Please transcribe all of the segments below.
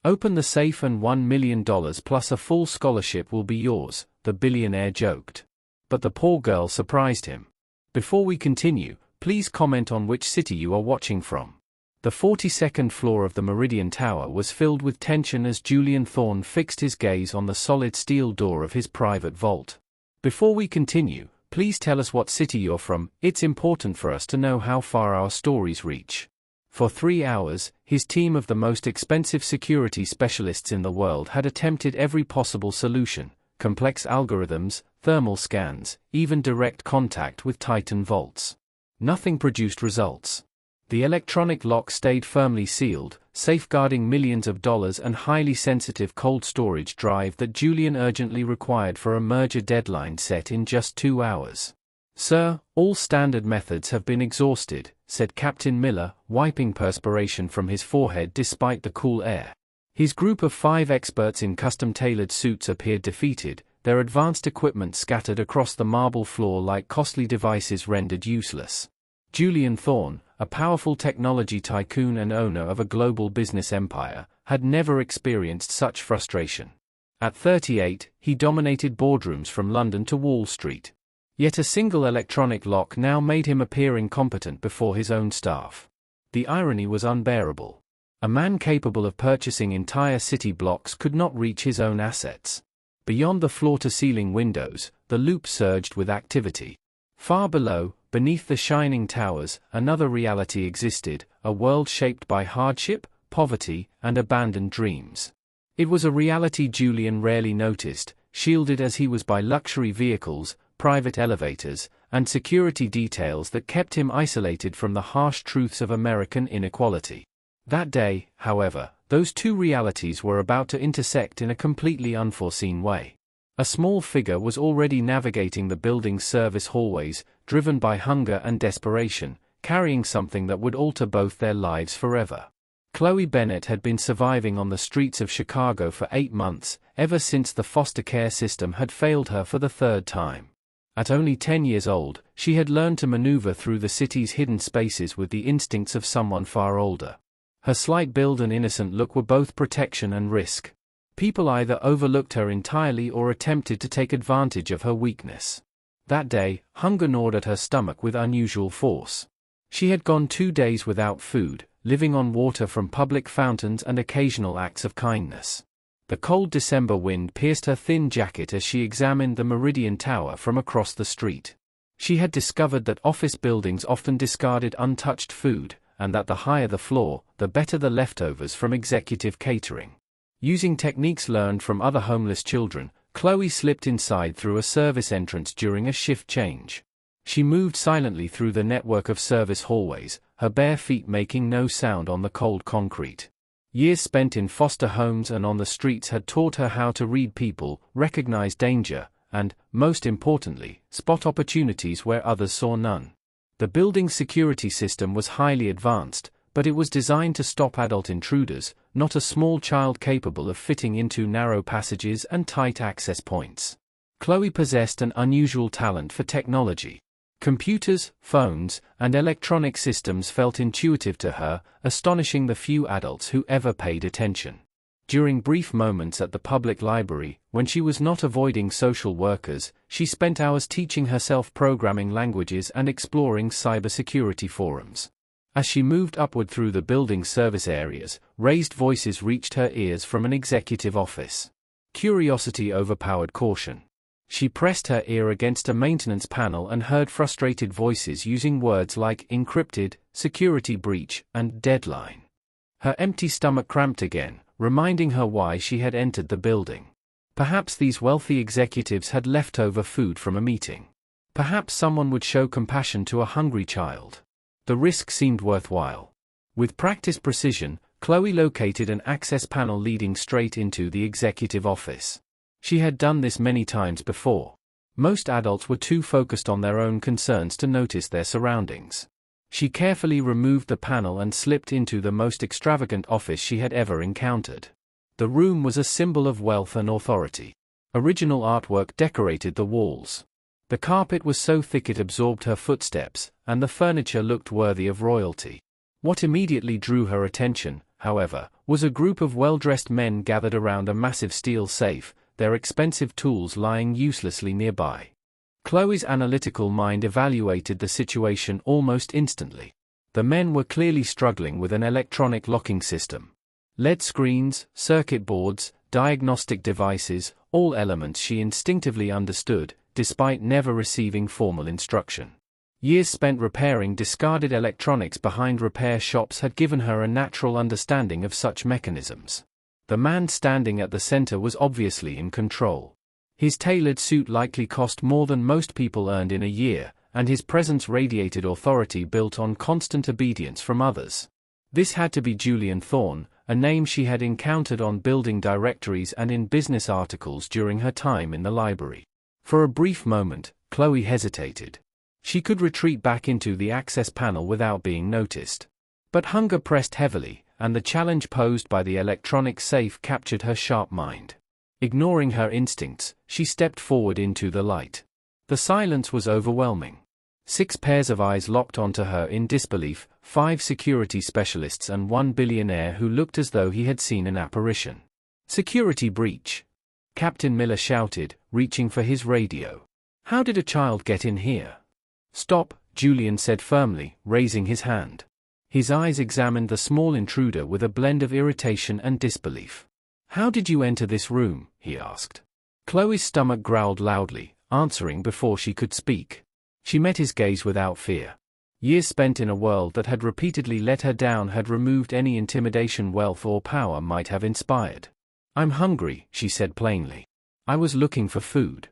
Open the safe and $1 million plus a full scholarship will be yours, the billionaire joked. But the poor girl surprised him. Before we continue, please comment on which city you are watching from. The 42nd floor of the Meridian Tower was filled with tension as Julian Thorne fixed his gaze on the solid steel door of his private vault. Before we continue, please tell us what city you're from. It's important for us to know how far our stories reach. For 3 hours, his team of the most expensive security specialists in the world had attempted every possible solution: complex algorithms, thermal scans, even direct contact with Titan vaults. Nothing produced results. The electronic lock stayed firmly sealed, safeguarding millions of dollars and highly sensitive cold storage drive that Julian urgently required for a merger deadline set in just 2 hours. "Sir, all standard methods have been exhausted," said Captain Miller, wiping perspiration from his forehead despite the cool air. His group of 5 experts in custom-tailored suits appeared defeated, their advanced equipment scattered across the marble floor like costly devices rendered useless. Julian Thorne, a powerful technology tycoon and owner of a global business empire, had never experienced such frustration. At 38, he dominated boardrooms from London to Wall Street. Yet a single electronic lock now made him appear incompetent before his own staff. The irony was unbearable. A man capable of purchasing entire city blocks could not reach his own assets. Beyond the floor-to-ceiling windows, the loop surged with activity. Far below, beneath the shining towers, another reality existed, a world shaped by hardship, poverty, and abandoned dreams. It was a reality Julian rarely noticed, shielded as he was by luxury vehicles, private elevators, and security details that kept him isolated from the harsh truths of American inequality. That day, however, those two realities were about to intersect in a completely unforeseen way. A small figure was already navigating the building's service hallways, driven by hunger and desperation, carrying something that would alter both their lives forever. Chloe Bennett had been surviving on the streets of Chicago for 8 months, ever since the foster care system had failed her for the 3rd time. At only 10 years old, she had learned to maneuver through the city's hidden spaces with the instincts of someone far older. Her slight build and innocent look were both protection and risk. People either overlooked her entirely or attempted to take advantage of her weakness. That day, hunger gnawed at her stomach with unusual force. She had gone 2 days without food, living on water from public fountains and occasional acts of kindness. The cold December wind pierced her thin jacket as she examined the Meridian Tower from across the street. She had discovered that office buildings often discarded untouched food, and that the higher the floor, the better the leftovers from executive catering. Using techniques learned from other homeless children, Chloe slipped inside through a service entrance during a shift change. She moved silently through the network of service hallways, her bare feet making no sound on the cold concrete. Years spent in foster homes and on the streets had taught her how to read people, recognize danger, and, most importantly, spot opportunities where others saw none. The building's security system was highly advanced, but it was designed to stop adult intruders, not a small child capable of fitting into narrow passages and tight access points. Chloe possessed an unusual talent for technology. Computers, phones, and electronic systems felt intuitive to her, astonishing the few adults who ever paid attention. During brief moments at the public library, when she was not avoiding social workers, she spent hours teaching herself programming languages and exploring cybersecurity forums. As she moved upward through the building's service areas, raised voices reached her ears from an executive office. Curiosity overpowered caution. She pressed her ear against a maintenance panel and heard frustrated voices using words like encrypted, security breach, and deadline. Her empty stomach cramped again, reminding her why she had entered the building. Perhaps these wealthy executives had leftover food from a meeting. Perhaps someone would show compassion to a hungry child. The risk seemed worthwhile. With practiced precision, Chloe located an access panel leading straight into the executive office. She had done this many times before. Most adults were too focused on their own concerns to notice their surroundings. She carefully removed the panel and slipped into the most extravagant office she had ever encountered. The room was a symbol of wealth and authority. Original artwork decorated the walls. The carpet was so thick it absorbed her footsteps, and the furniture looked worthy of royalty. What immediately drew her attention, however, was a group of well-dressed men gathered around a massive steel safe, their expensive tools lying uselessly nearby. Chloe's analytical mind evaluated the situation almost instantly. The men were clearly struggling with an electronic locking system. LED screens, circuit boards, diagnostic devices, all elements she instinctively understood, despite never receiving formal instruction. Years spent repairing discarded electronics behind repair shops had given her a natural understanding of such mechanisms. The man standing at the center was obviously in control. His tailored suit likely cost more than most people earned in a year, and his presence radiated authority built on constant obedience from others. This had to be Julian Thorne, a name she had encountered on building directories and in business articles during her time in the library. For a brief moment, Chloe hesitated. She could retreat back into the access panel without being noticed. But hunger pressed heavily, and the challenge posed by the electronic safe captured her sharp mind. Ignoring her instincts, she stepped forward into the light. The silence was overwhelming. 6 pairs of eyes locked onto her in disbelief, 5 security specialists and 1 billionaire who looked as though he had seen an apparition. "Security breach!" Captain Miller shouted, reaching for his radio. "How did a child get in here?" "Stop," Julian said firmly, raising his hand. His eyes examined the small intruder with a blend of irritation and disbelief. "How did you enter this room?" he asked. Chloe's stomach growled loudly, answering before she could speak. She met his gaze without fear. Years spent in a world that had repeatedly let her down had removed any intimidation wealth or power might have inspired. "I'm hungry," she said plainly. "I was looking for food."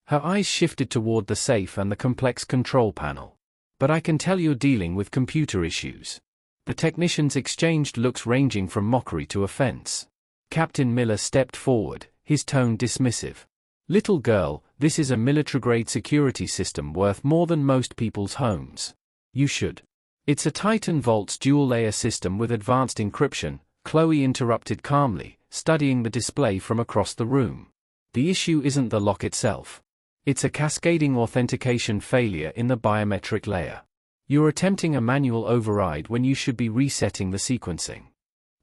Her eyes shifted toward the safe and the complex control panel. "But I can tell you're dealing with computer issues." The technicians exchanged looks ranging from mockery to offense. Captain Miller stepped forward, his tone dismissive. "Little girl, this is a military-grade security system worth more than most people's homes. You should." "It's a Titan Vault's dual-layer system with advanced encryption," Chloe interrupted calmly, studying the display from across the room. "The issue isn't the lock itself. It's a cascading authentication failure in the biometric layer. You're attempting a manual override when you should be resetting the sequencing."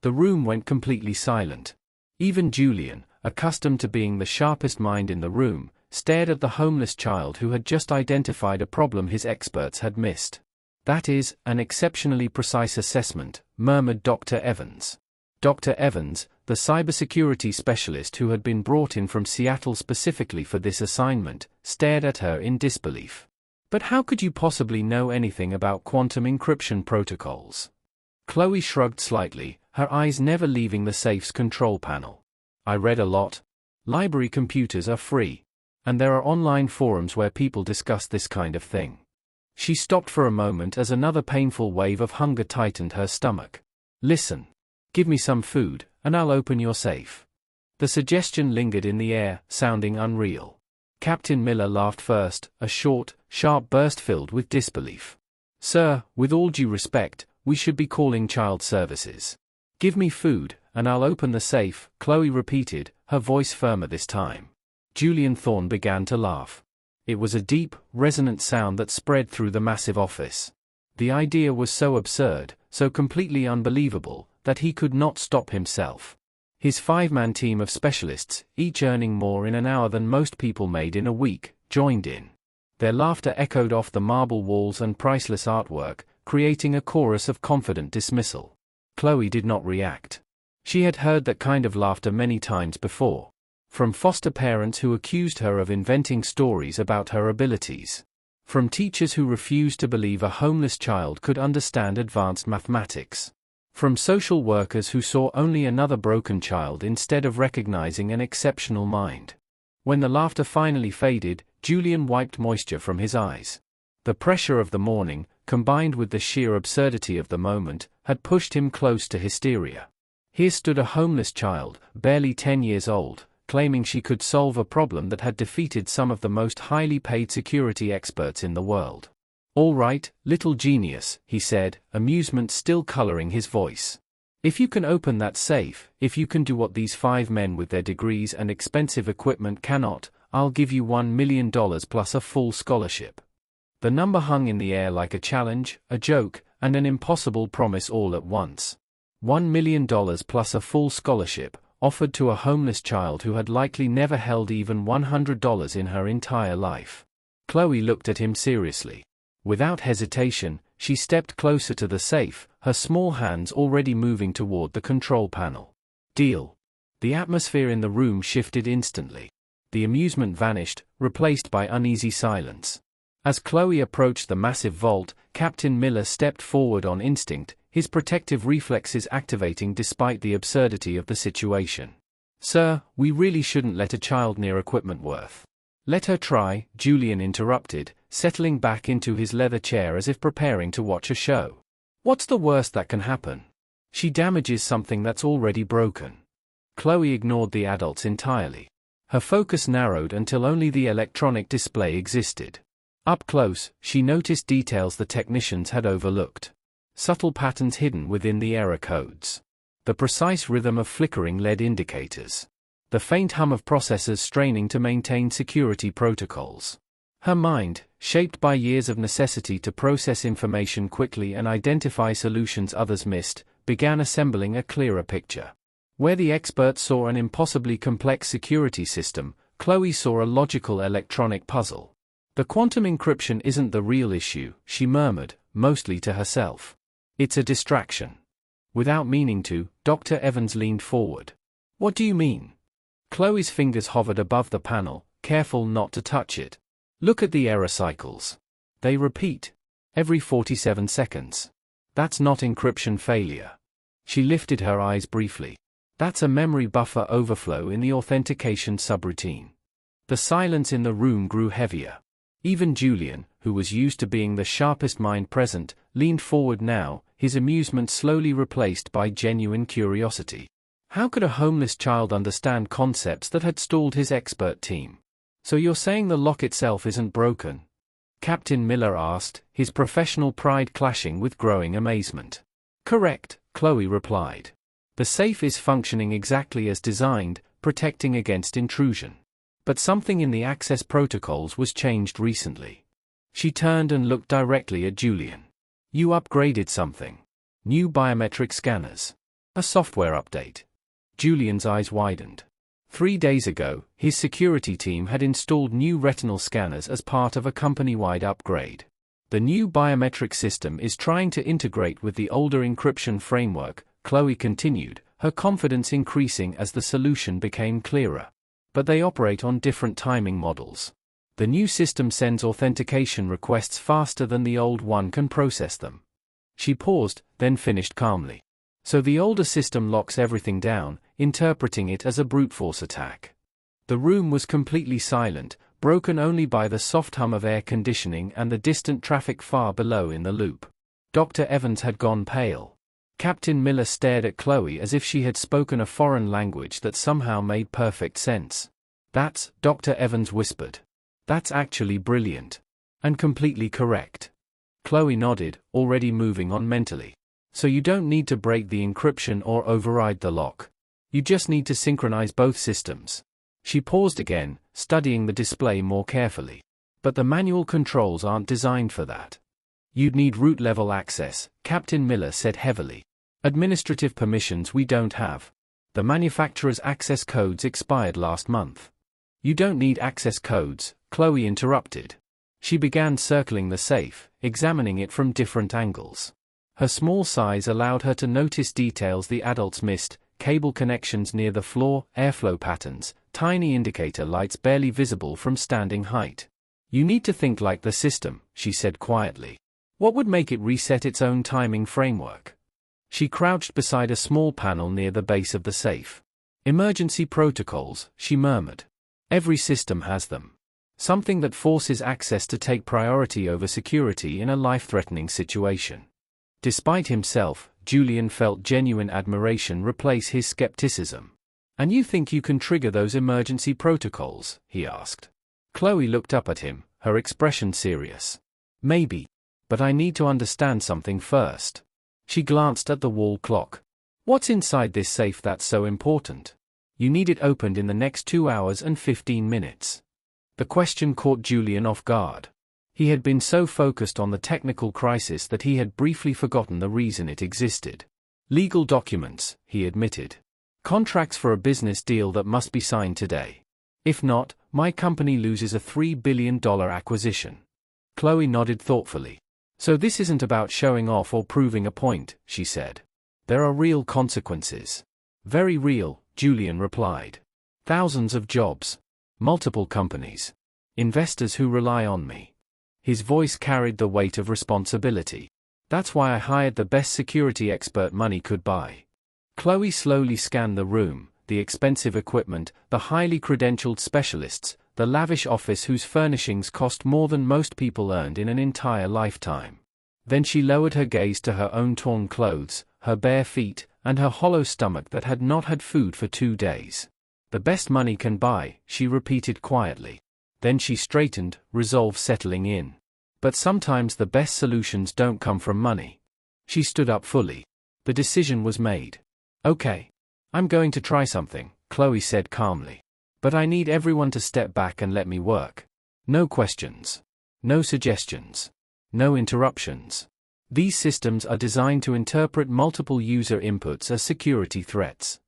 The room went completely silent. Even Julian, accustomed to being the sharpest mind in the room, stared at the homeless child who had just identified a problem his experts had missed. "That is an exceptionally precise assessment," murmured Dr. Evans. Dr. Evans, the cybersecurity specialist who had been brought in from Seattle specifically for this assignment, stared at her in disbelief. "But how could you possibly know anything about quantum encryption protocols?" Chloe shrugged slightly, her eyes never leaving the safe's control panel. "I read a lot. Library computers are free. And there are online forums where people discuss this kind of thing." She stopped for a moment as another painful wave of hunger tightened her stomach. "Listen. Give me some food, and I'll open your safe." The suggestion lingered in the air, sounding unreal. Captain Miller laughed first, a short, sharp burst filled with disbelief. "Sir, with all due respect, we should be calling child services." "Give me food, and I'll open the safe," Chloe repeated, her voice firmer this time. Julian Thorne began to laugh. It was a deep, resonant sound that spread through the massive office. The idea was so absurd, so completely unbelievable, that he could not stop himself. His 5-man team of specialists, each earning more in an hour than most people made in a week, joined in. Their laughter echoed off the marble walls and priceless artwork, creating a chorus of confident dismissal. Chloe did not react. She had heard that kind of laughter many times before. From foster parents who accused her of inventing stories about her abilities. From teachers who refused to believe a homeless child could understand advanced mathematics. From social workers who saw only another broken child instead of recognizing an exceptional mind. When the laughter finally faded, Julian wiped moisture from his eyes. The pressure of the morning, combined with the sheer absurdity of the moment, had pushed him close to hysteria. Here stood a homeless child, barely 10 years old, claiming she could solve a problem that had defeated some of the most highly paid security experts in the world. "All right, little genius," he said, amusement still coloring his voice. "If you can open that safe, if you can do what these 5 men with their degrees and expensive equipment cannot, I'll give you $1 million plus a full scholarship." The number hung in the air like a challenge, a joke, and an impossible promise all at once. $1 million plus a full scholarship, offered to a homeless child who had likely never held even $100 in her entire life. Chloe looked at him seriously. Without hesitation, she stepped closer to the safe, her small hands already moving toward the control panel. Deal. The atmosphere in the room shifted instantly. The amusement vanished, replaced by uneasy silence. As Chloe approached the massive vault, Captain Miller stepped forward on instinct, his protective reflexes activating despite the absurdity of the situation. "Sir, we really shouldn't let a child near equipment worth." "Let her try," Julian interrupted, settling back into his leather chair as if preparing to watch a show. "What's the worst that can happen? She damages something that's already broken." Chloe ignored the adults entirely. Her focus narrowed until only the electronic display existed. Up close, she noticed details the technicians had overlooked. Subtle patterns hidden within the error codes. The precise rhythm of flickering LED indicators. The faint hum of processors straining to maintain security protocols. Her mind, shaped by years of necessity to process information quickly and identify solutions others missed, began assembling a clearer picture. Where the expert saw an impossibly complex security system, Chloe saw a logical electronic puzzle. "The quantum encryption isn't the real issue," she murmured, mostly to herself. "It's a distraction." Without meaning to, Dr. Evans leaned forward. "What do you mean?" Chloe's fingers hovered above the panel, careful not to touch it. "Look at the error cycles. They repeat. Every 47 seconds. That's not encryption failure." She lifted her eyes briefly. "That's a memory buffer overflow in the authentication subroutine." The silence in the room grew heavier. Even Julian, who was used to being the sharpest mind present, leaned forward now, his amusement slowly replaced by genuine curiosity. How could a homeless child understand concepts that had stalled his expert team? "So you're saying the lock itself isn't broken?" Captain Miller asked, his professional pride clashing with growing amazement. "Correct," Chloe replied. "The safe is functioning exactly as designed, protecting against intrusion. But something in the access protocols was changed recently." She turned and looked directly at Julian. "You upgraded something. New biometric scanners. A software update." Julian's eyes widened. 3 days ago, his security team had installed new retinal scanners as part of a company-wide upgrade. "The new biometric system is trying to integrate with the older encryption framework," Chloe continued, her confidence increasing as the solution became clearer. "But they operate on different timing models. The new system sends authentication requests faster than the old one can process them." She paused, then finished calmly. "So the older system locks everything down, interpreting it as a brute force attack." The room was completely silent, broken only by the soft hum of air conditioning and the distant traffic far below in the loop. Dr. Evans had gone pale. Captain Miller stared at Chloe as if she had spoken a foreign language that somehow made perfect sense. "That's," Dr. Evans whispered. "That's actually brilliant. And completely correct." Chloe nodded, already moving on mentally. "So you don't need to break the encryption or override the lock. You just need to synchronize both systems." She paused again, studying the display more carefully. "But the manual controls aren't designed for that." "You'd need root-level access," Captain Miller said heavily. "Administrative permissions we don't have. The manufacturer's access codes expired last month." "You don't need access codes," Chloe interrupted. She began circling the safe, examining it from different angles. Her small size allowed her to notice details the adults missed: cable connections near the floor, airflow patterns, tiny indicator lights barely visible from standing height. "You need to think like the system," she said quietly. "What would make it reset its own timing framework?" She crouched beside a small panel near the base of the safe. "Emergency protocols," she murmured. "Every system has them. Something that forces access to take priority over security in a life-threatening situation." Despite himself, Julian felt genuine admiration replace his skepticism. "And you think you can trigger those emergency protocols?" he asked. Chloe looked up at him, her expression serious. "Maybe. But I need to understand something first." She glanced at the wall clock. "What's inside this safe that's so important? You need it opened in the next 2 hours and 15 minutes. The question caught Julian off guard. He had been so focused on the technical crisis that he had briefly forgotten the reason it existed. Legal documents, he admitted. Contracts for a business deal that must be signed today. If not, my company loses a $3 billion acquisition. Chloe nodded thoughtfully. So this isn't about showing off or proving a point, she said. There are real consequences. Very real, Julian replied. Thousands of jobs. Multiple companies. Investors who rely on me. His voice carried the weight of responsibility. That's why I hired the best security expert money could buy. Chloe slowly scanned the room, the expensive equipment, the highly credentialed specialists, the lavish office whose furnishings cost more than most people earned in an entire lifetime. Then she lowered her gaze to her own torn clothes, her bare feet, and her hollow stomach that had not had food for 2 days. The best money can buy, she repeated quietly. Then she straightened, resolve settling in. But sometimes the best solutions don't come from money. She stood up fully. The decision was made. Okay. I'm going to try something, Chloe said calmly. But I need everyone to step back and let me work. No questions. No suggestions. No interruptions. These systems are designed to interpret multiple user inputs as security threats.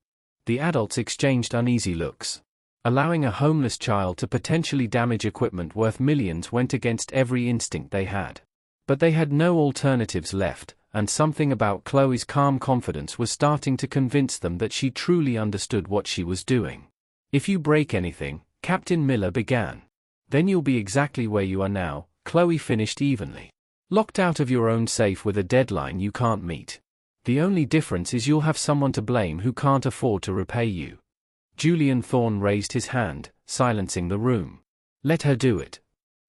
The adults exchanged uneasy looks. Allowing a homeless child to potentially damage equipment worth millions went against every instinct they had. But they had no alternatives left, and something about Chloe's calm confidence was starting to convince them that she truly understood what she was doing. If you break anything, Captain Miller began. Then you'll be exactly where you are now, Chloe finished evenly. Locked out of your own safe with a deadline you can't meet. The only difference is you'll have someone to blame who can't afford to repay you. Julian Thorne raised his hand, silencing the room. Let her do it.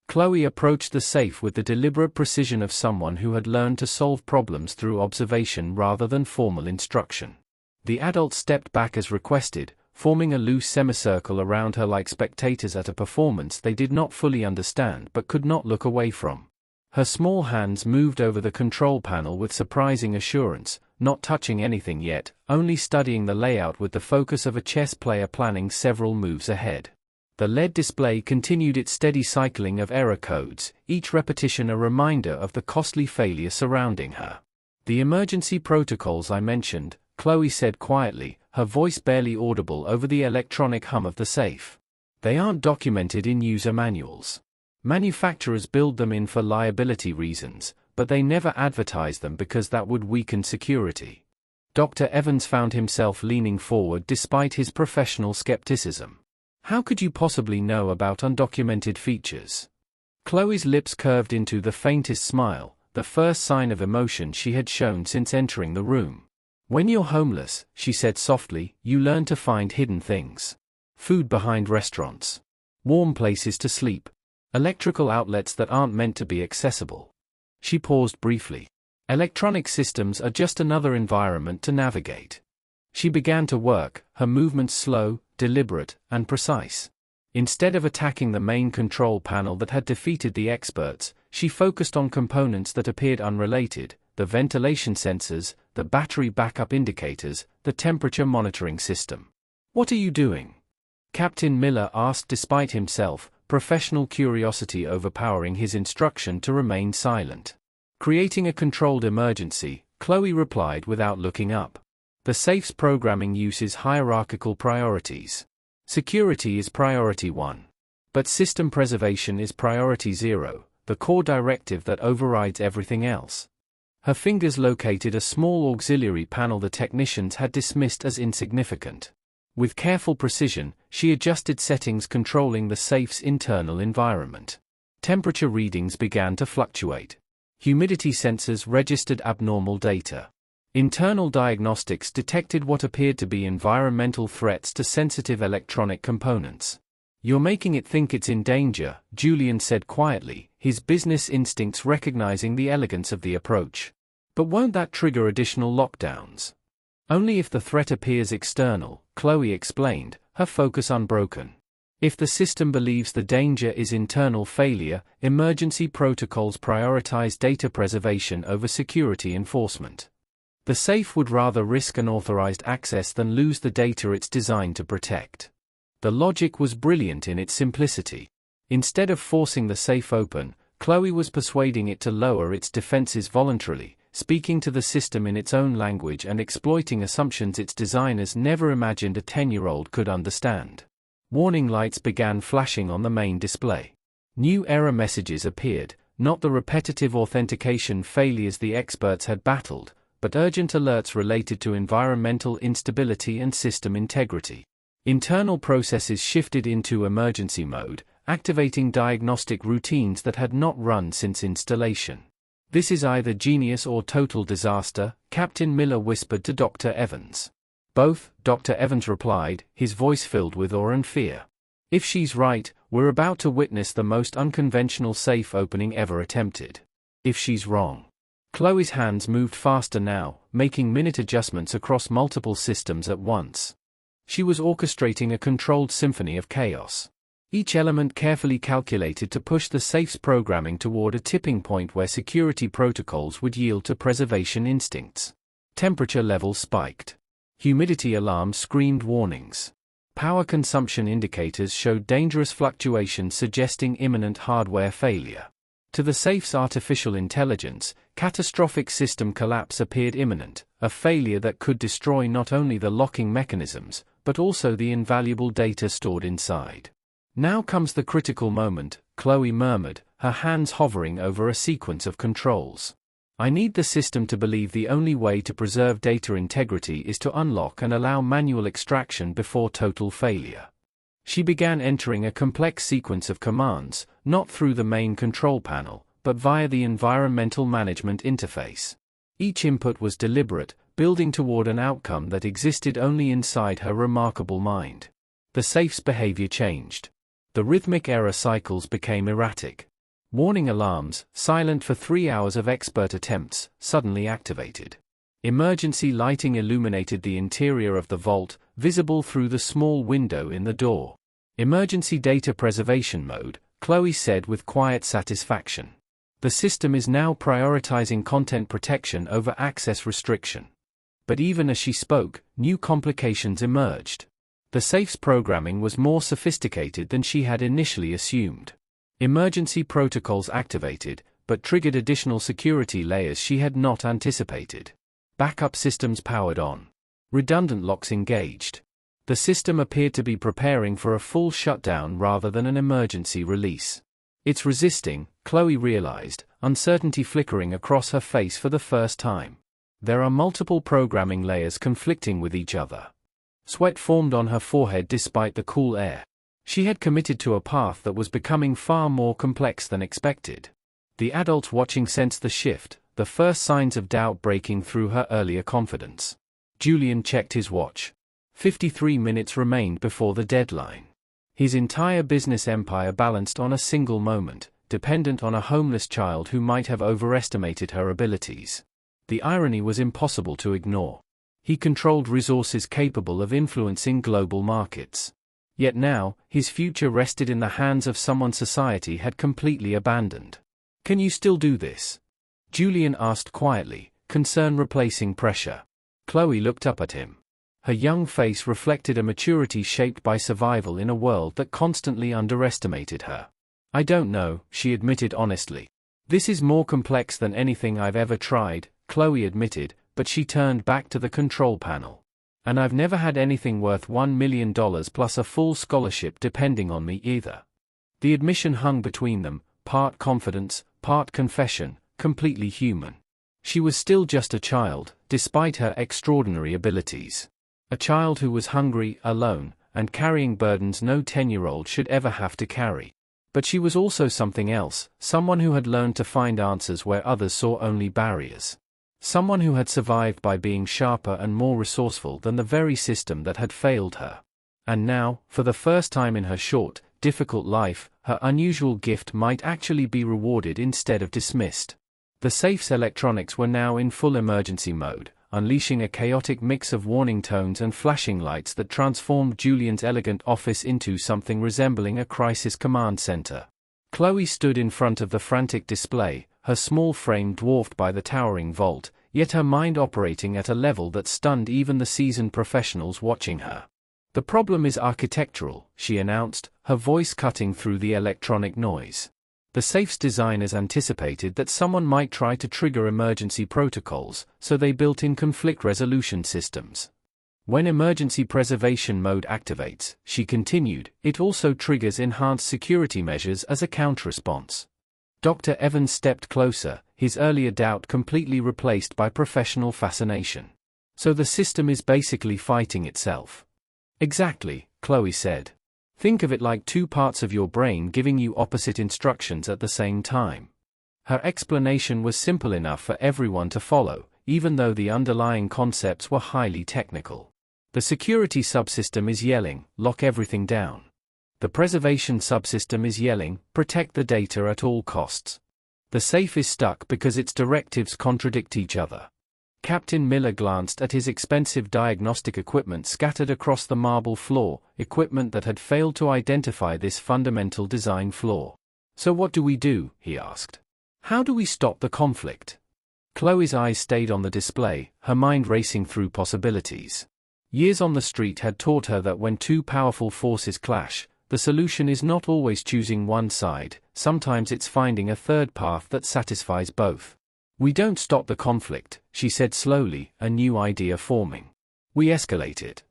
Chloe approached the safe with the deliberate precision of someone who had learned to solve problems through observation rather than formal instruction. The adults stepped back as requested, forming a loose semicircle around her like spectators at a performance they did not fully understand but could not look away from. Her small hands moved over the control panel with surprising assurance, not touching anything yet, only studying the layout with the focus of a chess player planning several moves ahead. The LED display continued its steady cycling of error codes, each repetition a reminder of the costly failure surrounding her. The emergency protocols I mentioned, Chloe said quietly, her voice barely audible over the electronic hum of the safe. They aren't documented in user manuals. Manufacturers build them in for liability reasons, but they never advertise them because that would weaken security. Dr. Evans found himself leaning forward despite his professional skepticism. How could you possibly know about undocumented features? Chloe's lips curved into the faintest smile, the first sign of emotion she had shown since entering the room. When you're homeless, she said softly, you learn to find hidden things. Food behind restaurants. Warm places to sleep. Electrical outlets that aren't meant to be accessible. She paused briefly. Electronic systems are just another environment to navigate. She began to work, her movements slow, deliberate, and precise. Instead of attacking the main control panel that had defeated the experts, she focused on components that appeared unrelated, the ventilation sensors, the battery backup indicators, the temperature monitoring system. What are you doing? Captain Miller asked despite himself, professional curiosity overpowering his instruction to remain silent. Creating a controlled emergency, Chloe replied without looking up. The safe's programming uses hierarchical priorities. Security is priority 1. But system preservation is priority 0, the core directive that overrides everything else. Her fingers located a small auxiliary panel the technicians had dismissed as insignificant. With careful precision, she adjusted settings controlling the safe's internal environment. Temperature readings began to fluctuate. Humidity sensors registered abnormal data. Internal diagnostics detected what appeared to be environmental threats to sensitive electronic components. You're making it think it's in danger, Julian said quietly, his business instincts recognizing the elegance of the approach. But won't that trigger additional lockdowns? Only if the threat appears external, Chloe explained, her focus unbroken. If the system believes the danger is internal failure, emergency protocols prioritize data preservation over security enforcement. The safe would rather risk unauthorized access than lose the data it's designed to protect. The logic was brilliant in its simplicity. Instead of forcing the safe open, Chloe was persuading it to lower its defenses voluntarily, speaking to the system in its own language and exploiting assumptions its designers never imagined a 10-year-old could understand. Warning lights began flashing on the main display. New error messages appeared, not the repetitive authentication failures the experts had battled, but urgent alerts related to environmental instability and system integrity. Internal processes shifted into emergency mode, activating diagnostic routines that had not run since installation. "This is either genius or total disaster," Captain Miller whispered to Dr. Evans. "Both," Dr. Evans replied, his voice filled with awe and fear. "If she's right, we're about to witness the most unconventional safe opening ever attempted. If she's wrong." Chloe's hands moved faster now, making minute adjustments across multiple systems at once. She was orchestrating a controlled symphony of chaos. Each element carefully calculated to push the safe's programming toward a tipping point where security protocols would yield to preservation instincts. Temperature levels spiked. Humidity alarms screamed warnings. Power consumption indicators showed dangerous fluctuations suggesting imminent hardware failure. To the safe's artificial intelligence, catastrophic system collapse appeared imminent, a failure that could destroy not only the locking mechanisms, but also the invaluable data stored inside. "Now comes the critical moment," Chloe murmured, her hands hovering over a sequence of controls. "I need the system to believe the only way to preserve data integrity is to unlock and allow manual extraction before total failure." She began entering a complex sequence of commands, not through the main control panel, but via the environmental management interface. Each input was deliberate, building toward an outcome that existed only inside her remarkable mind. The safe's behavior changed. The rhythmic error cycles became erratic. Warning alarms, silent for 3 hours of expert attempts, suddenly activated. Emergency lighting illuminated the interior of the vault, visible through the small window in the door. "Emergency data preservation mode," Chloe said with quiet satisfaction. "The system is now prioritizing content protection over access restriction." But even as she spoke, new complications emerged. The safe's programming was more sophisticated than she had initially assumed. Emergency protocols activated, but triggered additional security layers she had not anticipated. Backup systems powered on. Redundant locks engaged. The system appeared to be preparing for a full shutdown rather than an emergency release. "It's resisting," Chloe realized, uncertainty flickering across her face for the first time. There are multiple programming layers conflicting with each other. Sweat formed on her forehead despite the cool air. She had committed to a path that was becoming far more complex than expected. The adults watching sensed the shift, the first signs of doubt breaking through her earlier confidence. Julian checked his watch. 53 minutes remained before the deadline. His entire business empire balanced on a single moment, dependent on a homeless child who might have overestimated her abilities. The irony was impossible to ignore. He controlled resources capable of influencing global markets. Yet now, his future rested in the hands of someone society had completely abandoned. "Can you still do this?" Julian asked quietly, concern replacing pressure. Chloe looked up at him. Her young face reflected a maturity shaped by survival in a world that constantly underestimated her. "I don't know," she admitted honestly. "This is more complex than anything I've ever tried," Chloe admitted, but she turned back to the control panel. "And I've never had anything worth $1 million plus a full scholarship depending on me either." The admission hung between them, part confidence, part confession, completely human. She was still just a child, despite her extraordinary abilities. A child who was hungry, alone, and carrying burdens no 10-year-old should ever have to carry. But she was also something else, someone who had learned to find answers where others saw only barriers. Someone who had survived by being sharper and more resourceful than the very system that had failed her. And now, for the first time in her short, difficult life, her unusual gift might actually be rewarded instead of dismissed. The safe's electronics were now in full emergency mode, unleashing a chaotic mix of warning tones and flashing lights that transformed Julian's elegant office into something resembling a crisis command center. Chloe stood in front of the frantic display, her small frame dwarfed by the towering vault, yet her mind operating at a level that stunned even the seasoned professionals watching her. "The problem is architectural," she announced, her voice cutting through the electronic noise. The safe's designers anticipated that someone might try to trigger emergency protocols, so they built in conflict resolution systems. When emergency preservation mode activates, she continued, it also triggers enhanced security measures as a counter-response. Dr. Evans stepped closer, his earlier doubt completely replaced by professional fascination. So the system is basically fighting itself. Exactly, Chloe said. Think of it like two parts of your brain giving you opposite instructions at the same time. Her explanation was simple enough for everyone to follow, even though the underlying concepts were highly technical. The security subsystem is yelling, lock everything down. The preservation subsystem is yelling, protect the data at all costs. The safe is stuck because its directives contradict each other. Captain Miller glanced at his expensive diagnostic equipment scattered across the marble floor, equipment that had failed to identify this fundamental design flaw. So what do we do? He asked. How do we stop the conflict? Chloe's eyes stayed on the display, her mind racing through possibilities. Years on the street had taught her that when two powerful forces clash, the solution is not always choosing one side, sometimes it's finding a third path that satisfies both. We don't stop the conflict, she said slowly, a new idea forming. We escalate it.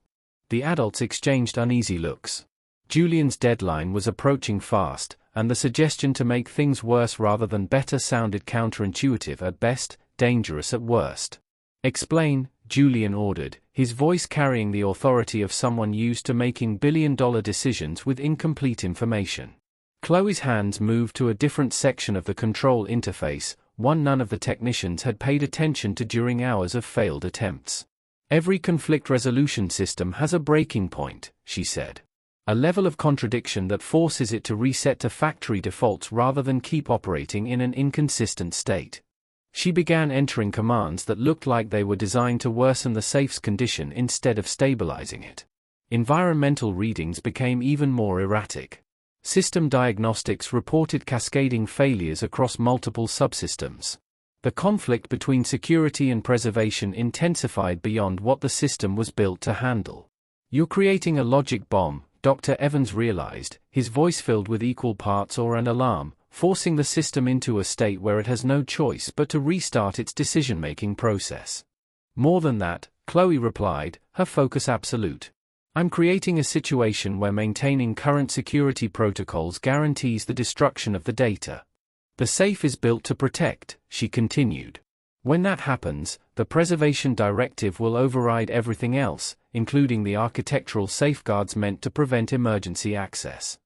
The adults exchanged uneasy looks. Julian's deadline was approaching fast, and the suggestion to make things worse rather than better sounded counterintuitive at best, dangerous at worst. Explain, Julian ordered, his voice carrying the authority of someone used to making billion-dollar decisions with incomplete information. Chloe's hands moved to a different section of the control interface, one none of the technicians had paid attention to during hours of failed attempts. Every conflict resolution system has a breaking point, she said. A level of contradiction that forces it to reset to factory defaults rather than keep operating in an inconsistent state. She began entering commands that looked like they were designed to worsen the safe's condition instead of stabilizing it. Environmental readings became even more erratic. System diagnostics reported cascading failures across multiple subsystems. The conflict between security and preservation intensified beyond what the system was built to handle. You're creating a logic bomb, Dr. Evans realized, his voice filled with equal parts or an alarm, forcing the system into a state where it has no choice but to restart its decision-making process. More than that, Chloe replied, her focus absolute. I'm creating a situation where maintaining current security protocols guarantees the destruction of the data. The safe is built to protect, she continued. When that happens, the preservation directive will override everything else, including the architectural safeguards meant to prevent emergency access.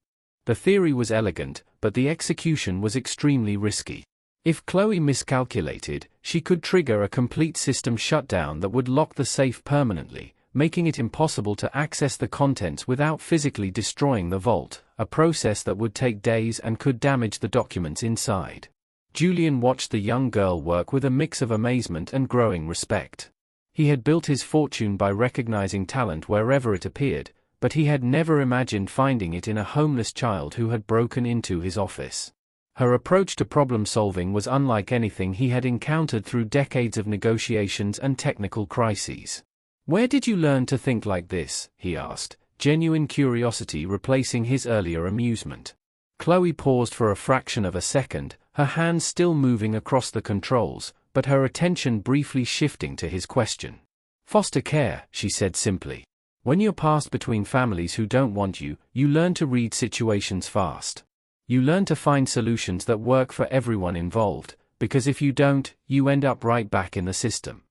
The theory was elegant, but the execution was extremely risky. If Chloe miscalculated, she could trigger a complete system shutdown that would lock the safe permanently, making it impossible to access the contents without physically destroying the vault, a process that would take days and could damage the documents inside. Julian watched the young girl work with a mix of amazement and growing respect. He had built his fortune by recognizing talent wherever it appeared, but he had never imagined finding it in a homeless child who had broken into his office. Her approach to problem-solving was unlike anything he had encountered through decades of negotiations and technical crises. Where did you learn to think like this? He asked, genuine curiosity replacing his earlier amusement. Chloe paused for a fraction of a second, her hands still moving across the controls, but her attention briefly shifting to his question. Foster care, she said simply. When you're passed between families who don't want you, you learn to read situations fast. You learn to find solutions that work for everyone involved, because if you don't, you end up right back in the system.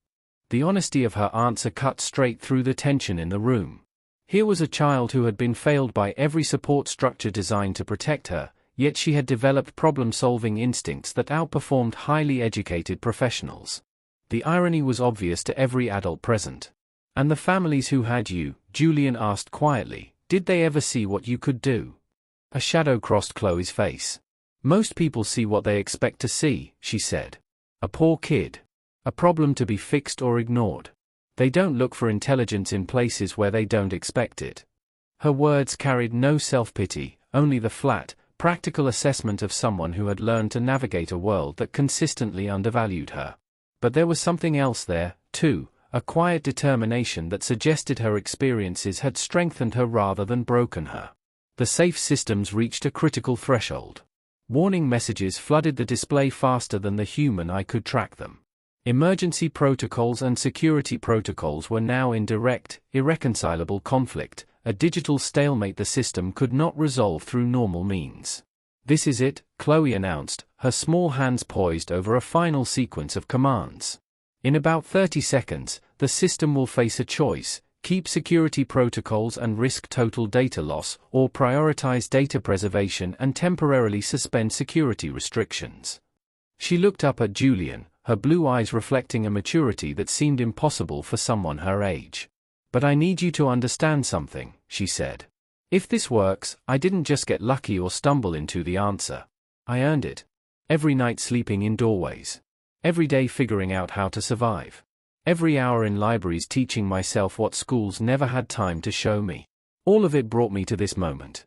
The honesty of her answer cut straight through the tension in the room. Here was a child who had been failed by every support structure designed to protect her, yet she had developed problem-solving instincts that outperformed highly educated professionals. The irony was obvious to every adult present. And the families who had you, Julian asked quietly, did they ever see what you could do? A shadow crossed Chloe's face. Most people see what they expect to see, she said. A poor kid. A problem to be fixed or ignored. They don't look for intelligence in places where they don't expect it. Her words carried no self-pity, only the flat, practical assessment of someone who had learned to navigate a world that consistently undervalued her. But there was something else there, too, a quiet determination that suggested her experiences had strengthened her rather than broken her. The safe systems reached a critical threshold. Warning messages flooded the display faster than the human eye could track them. Emergency protocols and security protocols were now in direct, irreconcilable conflict, a digital stalemate the system could not resolve through normal means. "This is it," Chloe announced, her small hands poised over a final sequence of commands. "In about 30 seconds, the system will face a choice: keep security protocols and risk total data loss, or prioritize data preservation and temporarily suspend security restrictions." She looked up at Julian, her blue eyes reflecting a maturity that seemed impossible for someone her age. "But I need you to understand something," she said. "If this works, I didn't just get lucky or stumble into the answer. I earned it. Every night sleeping in doorways. Every day figuring out how to survive. Every hour in libraries teaching myself what schools never had time to show me. All of it brought me to this moment."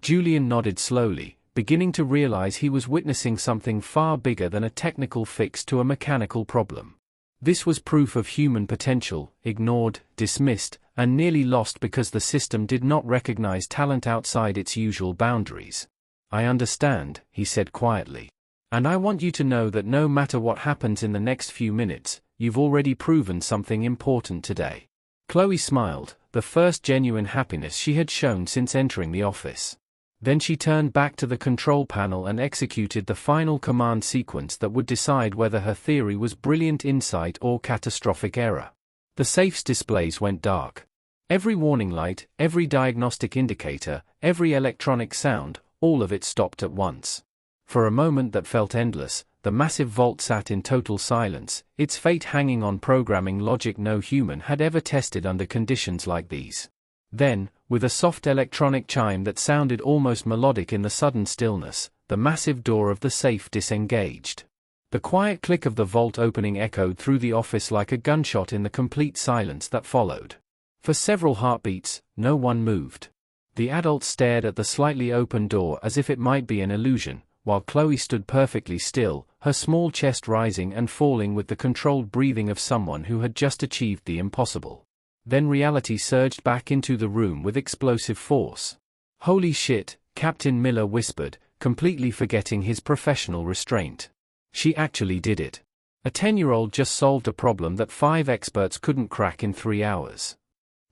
Julian nodded slowly, beginning to realize he was witnessing something far bigger than a technical fix to a mechanical problem. This was proof of human potential, ignored, dismissed, and nearly lost because the system did not recognize talent outside its usual boundaries. "I understand," he said quietly. "And I want you to know that no matter what happens in the next few minutes, you've already proven something important today." Chloe smiled, the first genuine happiness she had shown since entering the office. Then she turned back to the control panel and executed the final command sequence that would decide whether her theory was brilliant insight or catastrophic error. The safe's displays went dark. Every warning light, every diagnostic indicator, every electronic sound, all of it stopped at once. For a moment that felt endless, the massive vault sat in total silence, its fate hanging on programming logic no human had ever tested under conditions like these. Then, with a soft electronic chime that sounded almost melodic in the sudden stillness, the massive door of the safe disengaged. The quiet click of the vault opening echoed through the office like a gunshot in the complete silence that followed. For several heartbeats, no one moved. The adults stared at the slightly open door as if it might be an illusion, while Chloe stood perfectly still, her small chest rising and falling with the controlled breathing of someone who had just achieved the impossible. Then reality surged back into the room with explosive force. "Holy shit," Captain Miller whispered, completely forgetting his professional restraint. "She actually did it. A 10-year-old just solved a problem that 5 experts couldn't crack in 3 hours."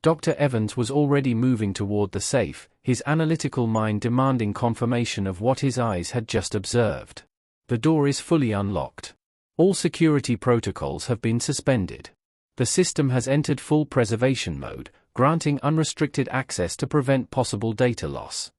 Dr. Evans was already moving toward the safe, his analytical mind demanding confirmation of what his eyes had just observed. "The door is fully unlocked. All security protocols have been suspended. The system has entered full preservation mode, granting unrestricted access to prevent possible data loss."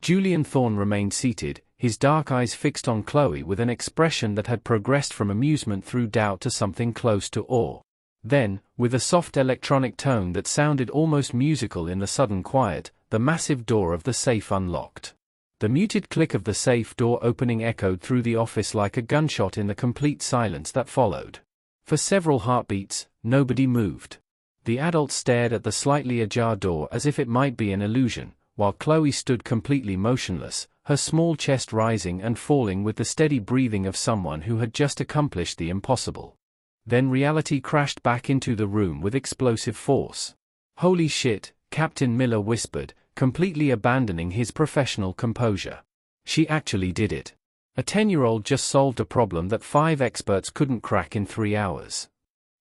Julian Thorne remained seated, his dark eyes fixed on Chloe with an expression that had progressed from amusement through doubt to something close to awe. Then, with a soft electronic tone that sounded almost musical in the sudden quiet, the massive door of the safe unlocked. The muted click of the safe door opening echoed through the office like a gunshot in the complete silence that followed. For several heartbeats, nobody moved. The adults stared at the slightly ajar door as if it might be an illusion, while Chloe stood completely motionless, her small chest rising and falling with the steady breathing of someone who had just accomplished the impossible. Then reality crashed back into the room with explosive force. "Holy shit," Captain Miller whispered, completely abandoning his professional composure. "She actually did it. A 10-year-old just solved a problem that 5 experts couldn't crack in 3 hours."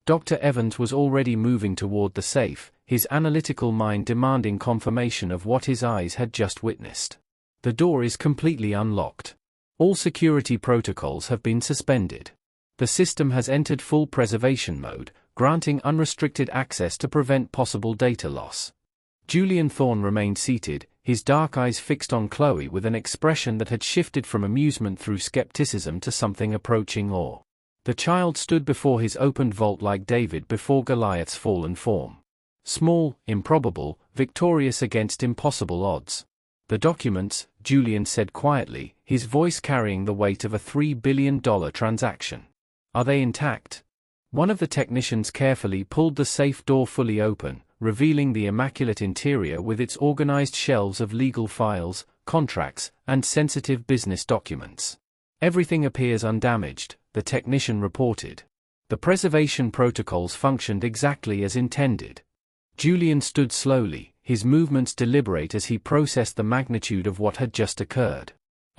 Dr. Evans was already moving toward the safe, his analytical mind demanding confirmation of what his eyes had just witnessed. "The door is completely unlocked. All security protocols have been suspended. The system has entered full preservation mode, granting unrestricted access to prevent possible data loss." Julian Thorne remained seated, his dark eyes fixed on Chloe with an expression that had shifted from amusement through skepticism to something approaching awe. The child stood before his opened vault like David before Goliath's fallen form. Small, improbable, victorious against impossible odds. "The documents," Julian said quietly, his voice carrying the weight of a $3 billion transaction. "Are they intact?" One of the technicians carefully pulled the safe door fully open, revealing the immaculate interior with its organized shelves of legal files, contracts, and sensitive business documents. "Everything appears undamaged," the technician reported. "The preservation protocols functioned exactly as intended." Julian stood slowly, his movements deliberate as he processed the magnitude of what had just occurred.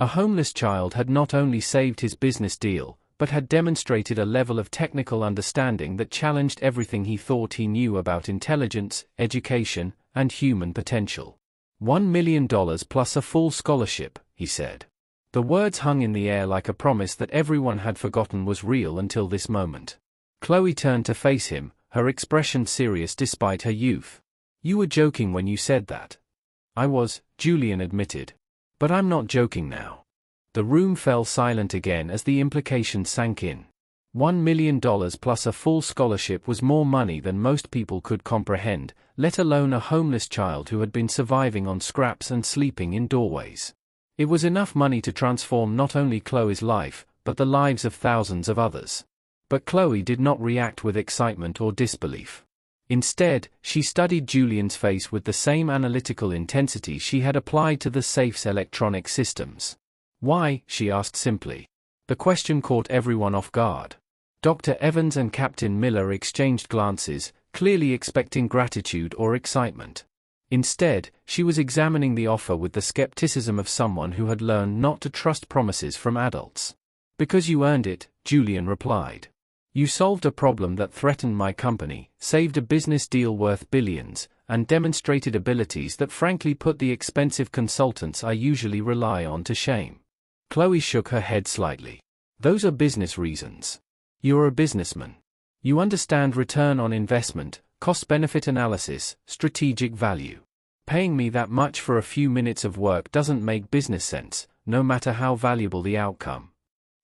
A homeless child had not only saved his business deal, but had demonstrated a level of technical understanding that challenged everything he thought he knew about intelligence, education, and human potential. $1 million plus a full scholarship, he said. The words hung in the air like a promise that everyone had forgotten was real until this moment. Chloe turned to face him, her expression serious despite her youth. "You were joking when you said that." "I was," Julian admitted. "But I'm not joking now." The room fell silent again as the implications sank in. $1 million plus a full scholarship was more money than most people could comprehend, let alone a homeless child who had been surviving on scraps and sleeping in doorways. It was enough money to transform not only Chloe's life, but the lives of thousands of others. But Chloe did not react with excitement or disbelief. Instead, she studied Julian's face with the same analytical intensity she had applied to the safe's electronic systems. "Why?" she asked simply. The question caught everyone off guard. Dr. Evans and Captain Miller exchanged glances, clearly expecting gratitude or excitement. Instead, she was examining the offer with the skepticism of someone who had learned not to trust promises from adults. "Because you earned it," Julian replied. "You solved a problem that threatened my company, saved a business deal worth billions, and demonstrated abilities that frankly put the expensive consultants I usually rely on to shame." Chloe shook her head slightly. "Those are business reasons. You're a businessman. You understand return on investment, cost-benefit analysis, strategic value. Paying me that much for a few minutes of work doesn't make business sense, no matter how valuable the outcome."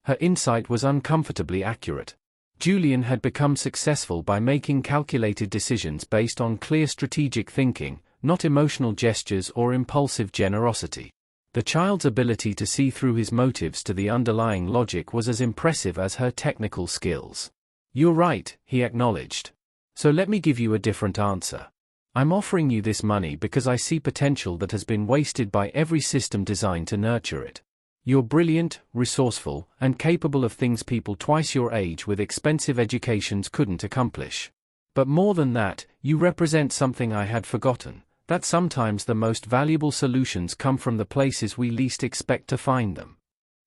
Her insight was uncomfortably accurate. Julian had become successful by making calculated decisions based on clear strategic thinking, not emotional gestures or impulsive generosity. The child's ability to see through his motives to the underlying logic was as impressive as her technical skills. "You're right," he acknowledged. "So let me give you a different answer. I'm offering you this money because I see potential that has been wasted by every system designed to nurture it. You're brilliant, resourceful, and capable of things people twice your age with expensive educations couldn't accomplish. But more than that, you represent something I had forgotten, that sometimes the most valuable solutions come from the places we least expect to find them."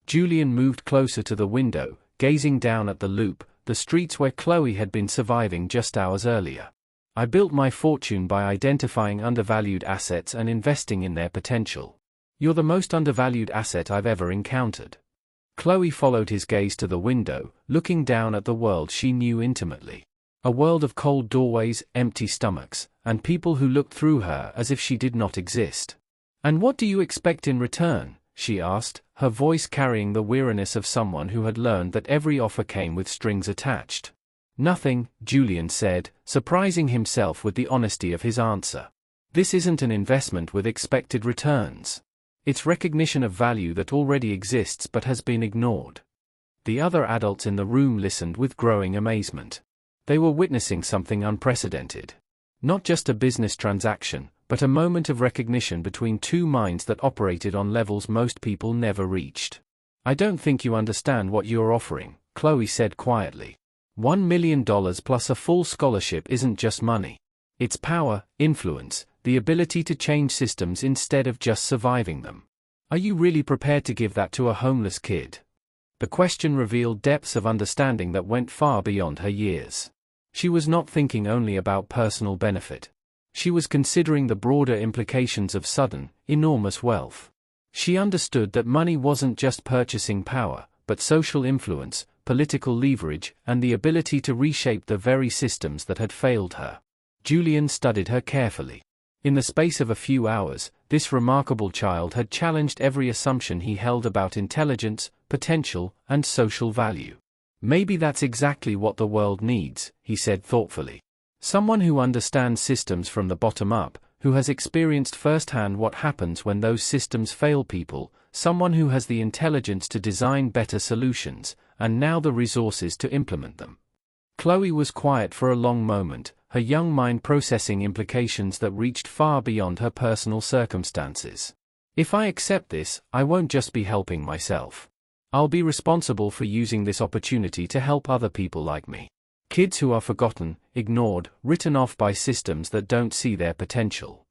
Julian moved closer to the window, gazing down at the Loop, the streets where Chloe had been surviving just hours earlier. "I built my fortune by identifying undervalued assets and investing in their potential. You're the most undervalued asset I've ever encountered." Chloe followed his gaze to the window, looking down at the world she knew intimately. A world of cold doorways, empty stomachs, and people who looked through her as if she did not exist. "And what do you expect in return?" she asked, her voice carrying the weariness of someone who had learned that every offer came with strings attached. "Nothing," Julian said, surprising himself with the honesty of his answer. "This isn't an investment with expected returns. It's recognition of value that already exists but has been ignored." The other adults in the room listened with growing amazement. They were witnessing something unprecedented. Not just a business transaction, but a moment of recognition between two minds that operated on levels most people never reached. "I don't think you understand what you're offering," Chloe said quietly. $1 million plus a full scholarship isn't just money. It's power, influence, the ability to change systems instead of just surviving them. Are you really prepared to give that to a homeless kid? The question revealed depths of understanding that went far beyond her years. She was not thinking only about personal benefit. She was considering the broader implications of sudden, enormous wealth. She understood that money wasn't just purchasing power, but social influence, political leverage, and the ability to reshape the very systems that had failed her. Julian studied her carefully. In the space of a few hours, this remarkable child had challenged every assumption he held about intelligence, potential, and social value. "Maybe that's exactly what the world needs," he said thoughtfully. "Someone who understands systems from the bottom up, who has experienced firsthand what happens when those systems fail people, someone who has the intelligence to design better solutions, and now the resources to implement them." Chloe was quiet for a long moment, her young mind processing implications that reached far beyond her personal circumstances. "If I accept this, I won't just be helping myself. I'll be responsible for using this opportunity to help other people like me. Kids who are forgotten, ignored, written off by systems that don't see their potential."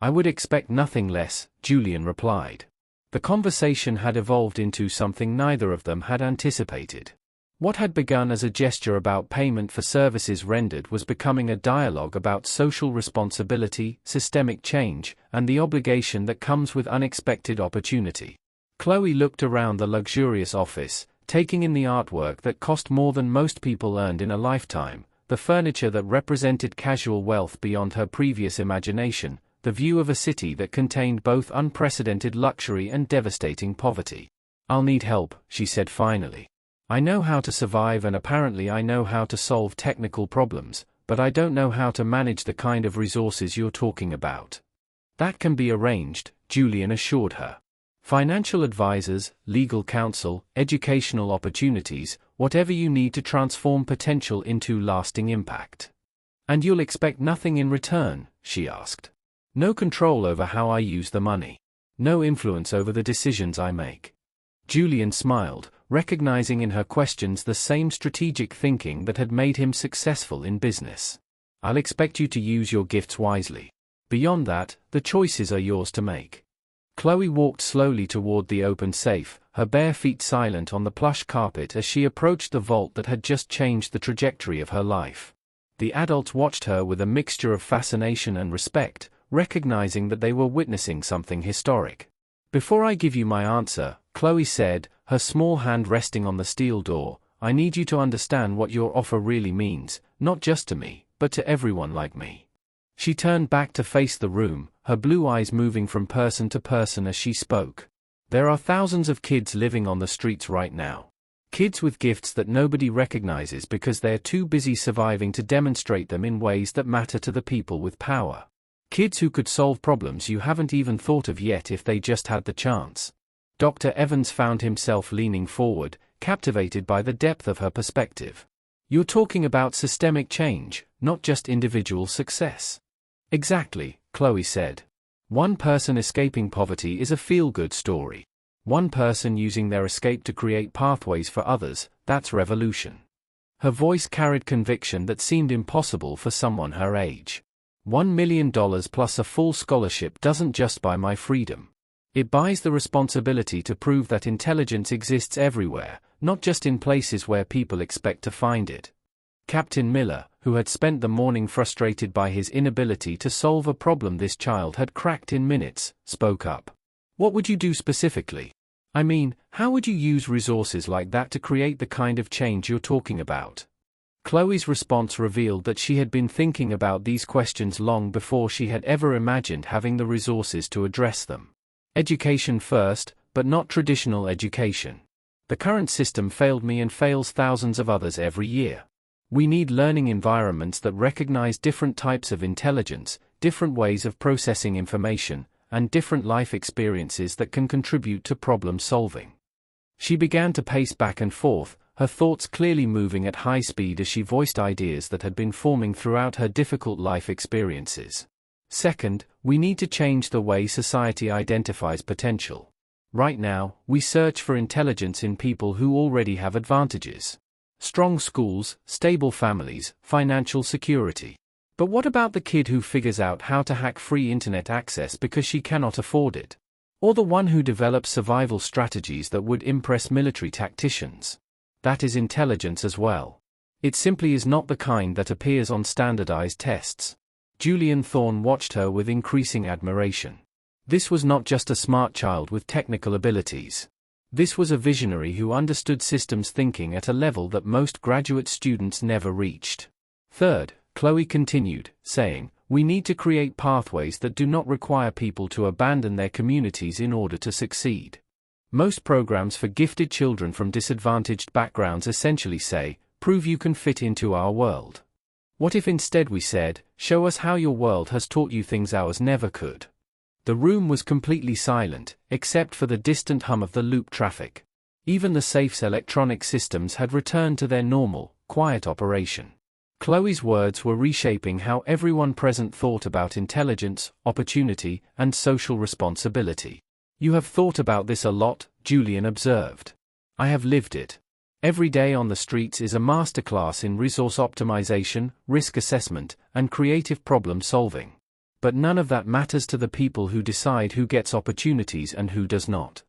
"I would expect nothing less," Julian replied. The conversation had evolved into something neither of them had anticipated. What had begun as a gesture about payment for services rendered was becoming a dialogue about social responsibility, systemic change, and the obligation that comes with unexpected opportunity. Chloe looked around the luxurious office, taking in the artwork that cost more than most people earned in a lifetime, the furniture that represented casual wealth beyond her previous imagination, the view of a city that contained both unprecedented luxury and devastating poverty. "I'll need help," she said finally. "I know how to survive and apparently I know how to solve technical problems, but I don't know how to manage the kind of resources you're talking about." "That can be arranged," Julian assured her. "Financial advisors, legal counsel, educational opportunities, whatever you need to transform potential into lasting impact." "And you'll expect nothing in return?" she asked. "No control over how I use the money. No influence over the decisions I make." Julian smiled, recognizing in her questions the same strategic thinking that had made him successful in business. "I'll expect you to use your gifts wisely. Beyond that, the choices are yours to make." Chloe walked slowly toward the open safe, her bare feet silent on the plush carpet as she approached the vault that had just changed the trajectory of her life. The adults watched her with a mixture of fascination and respect, recognizing that they were witnessing something historic. "Before I give you my answer," Chloe said, her small hand resting on the steel door, "I need you to understand what your offer really means, not just to me, but to everyone like me." She turned back to face the room, her blue eyes moving from person to person as she spoke. "There are thousands of kids living on the streets right now. Kids with gifts that nobody recognizes because they're too busy surviving to demonstrate them in ways that matter to the people with power. Kids who could solve problems you haven't even thought of yet if they just had the chance." Dr. Evans found himself leaning forward, captivated by the depth of her perspective. "You're talking about systemic change, not just individual success." "Exactly," Chloe said. "One person escaping poverty is a feel-good story. One person using their escape to create pathways for others, that's revolution." Her voice carried conviction that seemed impossible for someone her age. $1 million plus a full scholarship doesn't just buy my freedom. It buys the responsibility to prove that intelligence exists everywhere, not just in places where people expect to find it." Captain Miller, who had spent the morning frustrated by his inability to solve a problem this child had cracked in minutes, spoke up. "What would you do specifically? I mean, how would you use resources like that to create the kind of change you're talking about?" Chloe's response revealed that she had been thinking about these questions long before she had ever imagined having the resources to address them. "Education first, but not traditional education. The current system failed me and fails thousands of others every year. We need learning environments that recognize different types of intelligence, different ways of processing information, and different life experiences that can contribute to problem solving." She began to pace back and forth, her thoughts clearly moving at high speed as she voiced ideas that had been forming throughout her difficult life experiences. "Second, we need to change the way society identifies potential. Right now, we search for intelligence in people who already have advantages. Strong schools, stable families, financial security. But what about the kid who figures out how to hack free internet access because she cannot afford it? Or the one who develops survival strategies that would impress military tacticians? That is intelligence as well. It simply is not the kind that appears on standardized tests." Julian Thorne watched her with increasing admiration. This was not just a smart child with technical abilities. This was a visionary who understood systems thinking at a level that most graduate students never reached. "Third," Chloe continued, saying, "we need to create pathways that do not require people to abandon their communities in order to succeed. Most programs for gifted children from disadvantaged backgrounds essentially say, prove you can fit into our world. What if instead we said, show us how your world has taught you things ours never could?" The room was completely silent, except for the distant hum of the loop traffic. Even the safe's electronic systems had returned to their normal, quiet operation. Chloe's words were reshaping how everyone present thought about intelligence, opportunity, and social responsibility. "You have thought about this a lot," Julian observed. "I have lived it. Every day on the streets is a masterclass in resource optimization, risk assessment, and creative problem solving. But none of that matters to the people who decide who gets opportunities and who does not.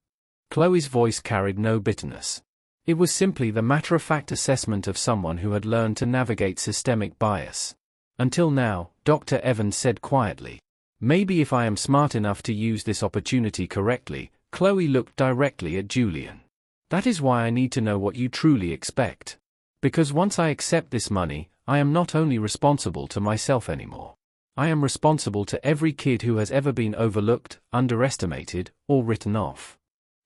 Chloe's voice carried no bitterness. It was simply the matter-of-fact assessment of someone who had learned to navigate systemic bias. Until now, Dr. Evans said quietly. Maybe if I am smart enough to use this opportunity correctly. Chloe looked directly at Julian. That is why I need to know what you truly expect. Because once I accept this money, I am not only responsible to myself anymore. I am responsible to every kid who has ever been overlooked, underestimated, or written off.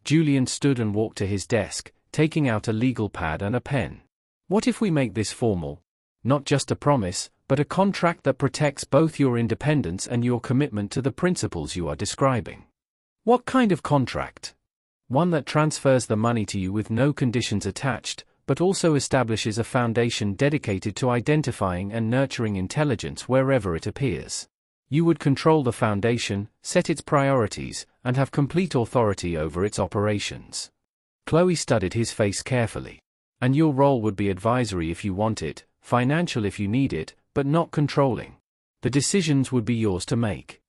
Julian stood and walked to his desk, taking out a legal pad and a pen. What if we make this formal? Not just a promise, but a contract that protects both your independence and your commitment to the principles you are describing. What kind of contract? One that transfers the money to you with no conditions attached, but also establishes a foundation dedicated to identifying and nurturing intelligence wherever it appears. You would control the foundation, set its priorities, and have complete authority over its operations. Chloe studied his face carefully. And your role would be advisory if you want it, financial if you need it, but not controlling. The decisions would be yours to make.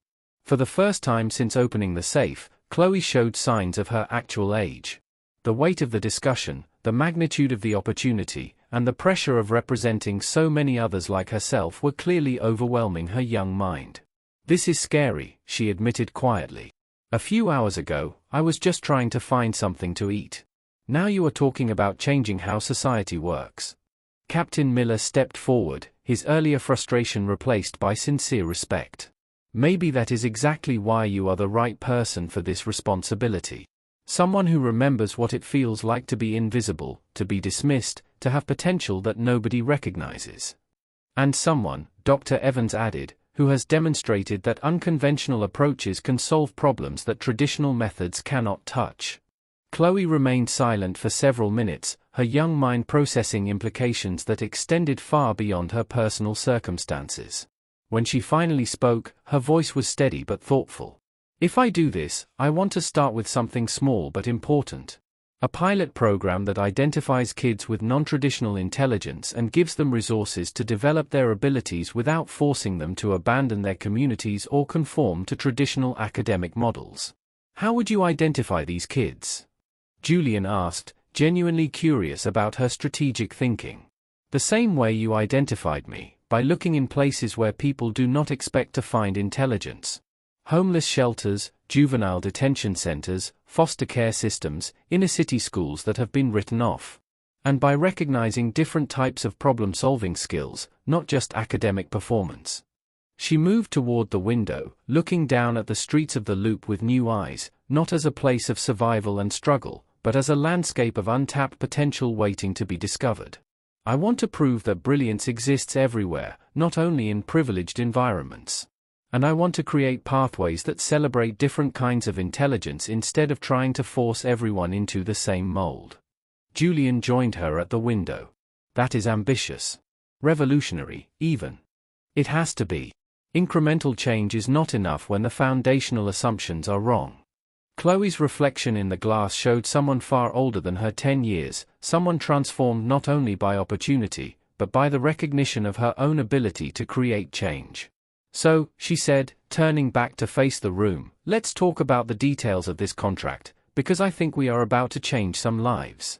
For the first time since opening the safe, Chloe showed signs of her actual age. The weight of the discussion, the magnitude of the opportunity, and the pressure of representing so many others like herself were clearly overwhelming her young mind. This is scary, she admitted quietly. A few hours ago, I was just trying to find something to eat. Now you are talking about changing how society works. Captain Miller stepped forward, his earlier frustration replaced by sincere respect. Maybe that is exactly why you are the right person for this responsibility. Someone who remembers what it feels like to be invisible, to be dismissed, to have potential that nobody recognizes. And someone, Dr. Evans added, who has demonstrated that unconventional approaches can solve problems that traditional methods cannot touch. Chloe remained silent for several minutes, her young mind processing implications that extended far beyond her personal circumstances. When she finally spoke, her voice was steady but thoughtful. If I do this, I want to start with something small but important. A pilot program that identifies kids with non-traditional intelligence and gives them resources to develop their abilities without forcing them to abandon their communities or conform to traditional academic models. How would you identify these kids? Julian asked, genuinely curious about her strategic thinking. The same way you identified me, by looking in places where people do not expect to find intelligence. Homeless shelters, juvenile detention centers, foster care systems, inner-city schools that have been written off. And by recognizing different types of problem-solving skills, not just academic performance. She moved toward the window, looking down at the streets of the Loop with new eyes, not as a place of survival and struggle, but as a landscape of untapped potential waiting to be discovered. I want to prove that brilliance exists everywhere, not only in privileged environments. And I want to create pathways that celebrate different kinds of intelligence instead of trying to force everyone into the same mold. Julian joined her at the window. That is ambitious. Revolutionary, even. It has to be. Incremental change is not enough when the foundational assumptions are wrong. Chloe's reflection in the glass showed someone far older than her 10 years, someone transformed not only by opportunity, but by the recognition of her own ability to create change. So, she said, turning back to face the room, let's talk about the details of this contract, because I think we are about to change some lives.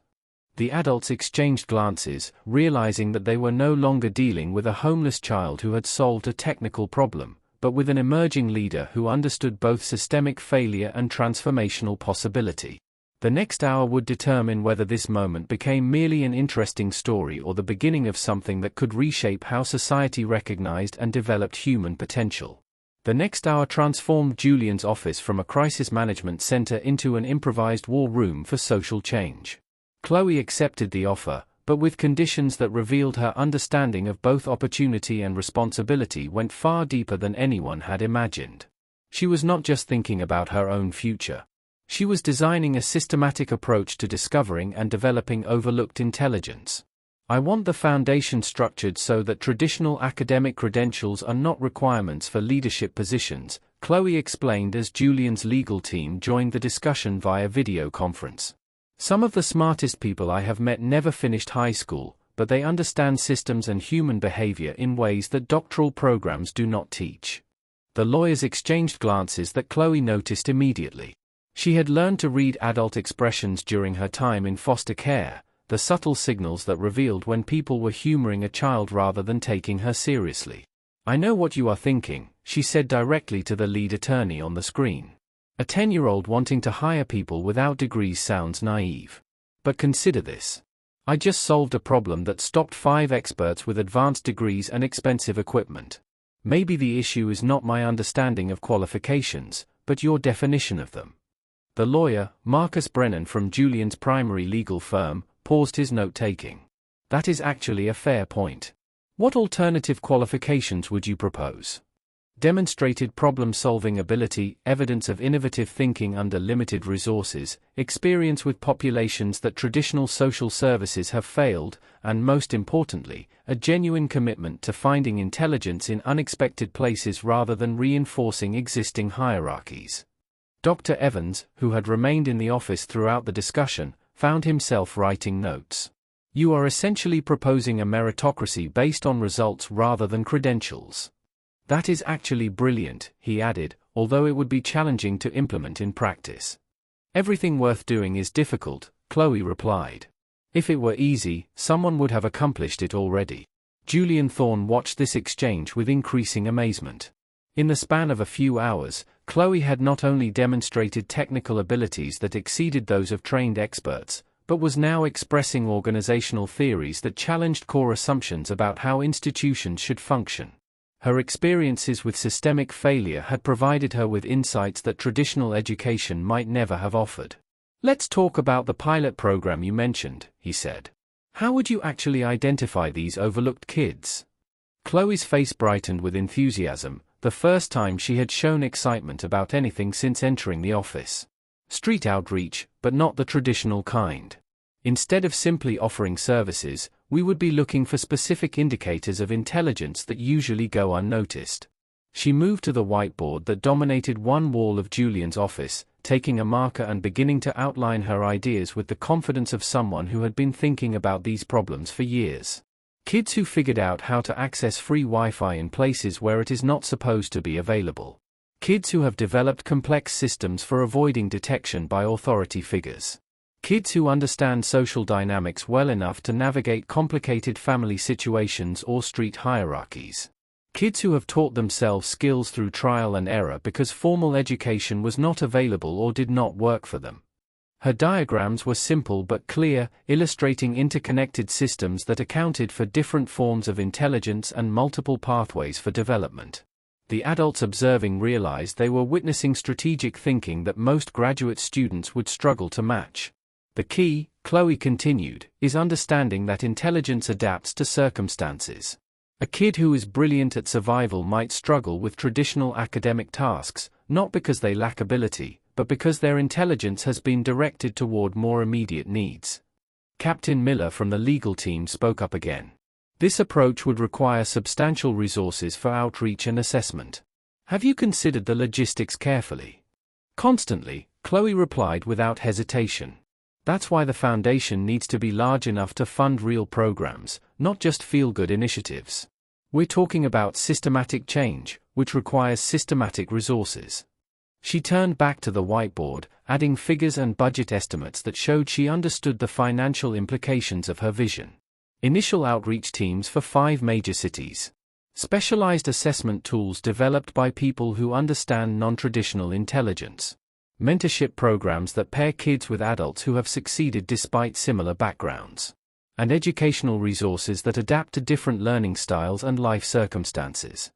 The adults exchanged glances, realizing that they were no longer dealing with a homeless child who had solved a technical problem, but with an emerging leader who understood both systemic failure and transformational possibility. The next hour would determine whether this moment became merely an interesting story or the beginning of something that could reshape how society recognized and developed human potential. The next hour transformed Julian's office from a crisis management center into an improvised war room for social change. Chloe accepted the offer, but with conditions that revealed her understanding of both opportunity and responsibility went far deeper than anyone had imagined. She was not just thinking about her own future. She was designing a systematic approach to discovering and developing overlooked intelligence. I want the foundation structured so that traditional academic credentials are not requirements for leadership positions, Chloe explained as Julian's legal team joined the discussion via video conference. Some of the smartest people I have met never finished high school, but they understand systems and human behavior in ways that doctoral programs do not teach. The lawyers exchanged glances that Chloe noticed immediately. She had learned to read adult expressions during her time in foster care, the subtle signals that revealed when people were humoring a child rather than taking her seriously. "I know what you are thinking," she said directly to the lead attorney on the screen. "A 10-year-old wanting to hire people without degrees sounds naive. But consider this. I just solved a problem that stopped 5 experts with advanced degrees and expensive equipment. Maybe the issue is not my understanding of qualifications, but your definition of them." The lawyer, Marcus Brennan from Julian's primary legal firm, paused his note-taking. "That is actually a fair point. What alternative qualifications would you propose?" "Demonstrated problem-solving ability, evidence of innovative thinking under limited resources, experience with populations that traditional social services have failed, and most importantly, a genuine commitment to finding intelligence in unexpected places rather than reinforcing existing hierarchies." Dr. Evans, who had remained in the office throughout the discussion, found himself writing notes. "You are essentially proposing a meritocracy based on results rather than credentials. That is actually brilliant," he added, "although it would be challenging to implement in practice." "Everything worth doing is difficult," Chloe replied. "If it were easy, someone would have accomplished it already." Julian Thorne watched this exchange with increasing amazement. In the span of a few hours, Chloe had not only demonstrated technical abilities that exceeded those of trained experts, but was now expressing organizational theories that challenged core assumptions about how institutions should function. Her experiences with systemic failure had provided her with insights that traditional education might never have offered. "Let's talk about the pilot program you mentioned," he said. "How would you actually identify these overlooked kids?" Chloe's face brightened with enthusiasm, the first time she had shown excitement about anything since entering the office. "Street outreach, but not the traditional kind. Instead of simply offering services, we would be looking for specific indicators of intelligence that usually go unnoticed." She moved to the whiteboard that dominated one wall of Julian's office, taking a marker and beginning to outline her ideas with the confidence of someone who had been thinking about these problems for years. Kids who figured out how to access free Wi-Fi in places where it is not supposed to be available. Kids who have developed complex systems for avoiding detection by authority figures. Kids who understand social dynamics well enough to navigate complicated family situations or street hierarchies. Kids who have taught themselves skills through trial and error because formal education was not available or did not work for them. Her diagrams were simple but clear, illustrating interconnected systems that accounted for different forms of intelligence and multiple pathways for development. The adults observing realized they were witnessing strategic thinking that most graduate students would struggle to match. "The key," Chloe continued, "is understanding that intelligence adapts to circumstances. A kid who is brilliant at survival might struggle with traditional academic tasks, not because they lack ability, but because their intelligence has been directed toward more immediate needs." Captain Miller from the legal team spoke up again. "This approach would require substantial resources for outreach and assessment. Have you considered the logistics carefully?" "Constantly," Chloe replied without hesitation. "That's why the foundation needs to be large enough to fund real programs, not just feel-good initiatives. We're talking about systematic change, which requires systematic resources." She turned back to the whiteboard, adding figures and budget estimates that showed she understood the financial implications of her vision. Initial outreach teams for 5 major cities. Specialized assessment tools developed by people who understand non-traditional intelligence. Mentorship programs that pair kids with adults who have succeeded despite similar backgrounds. And educational resources that adapt to different learning styles and life circumstances.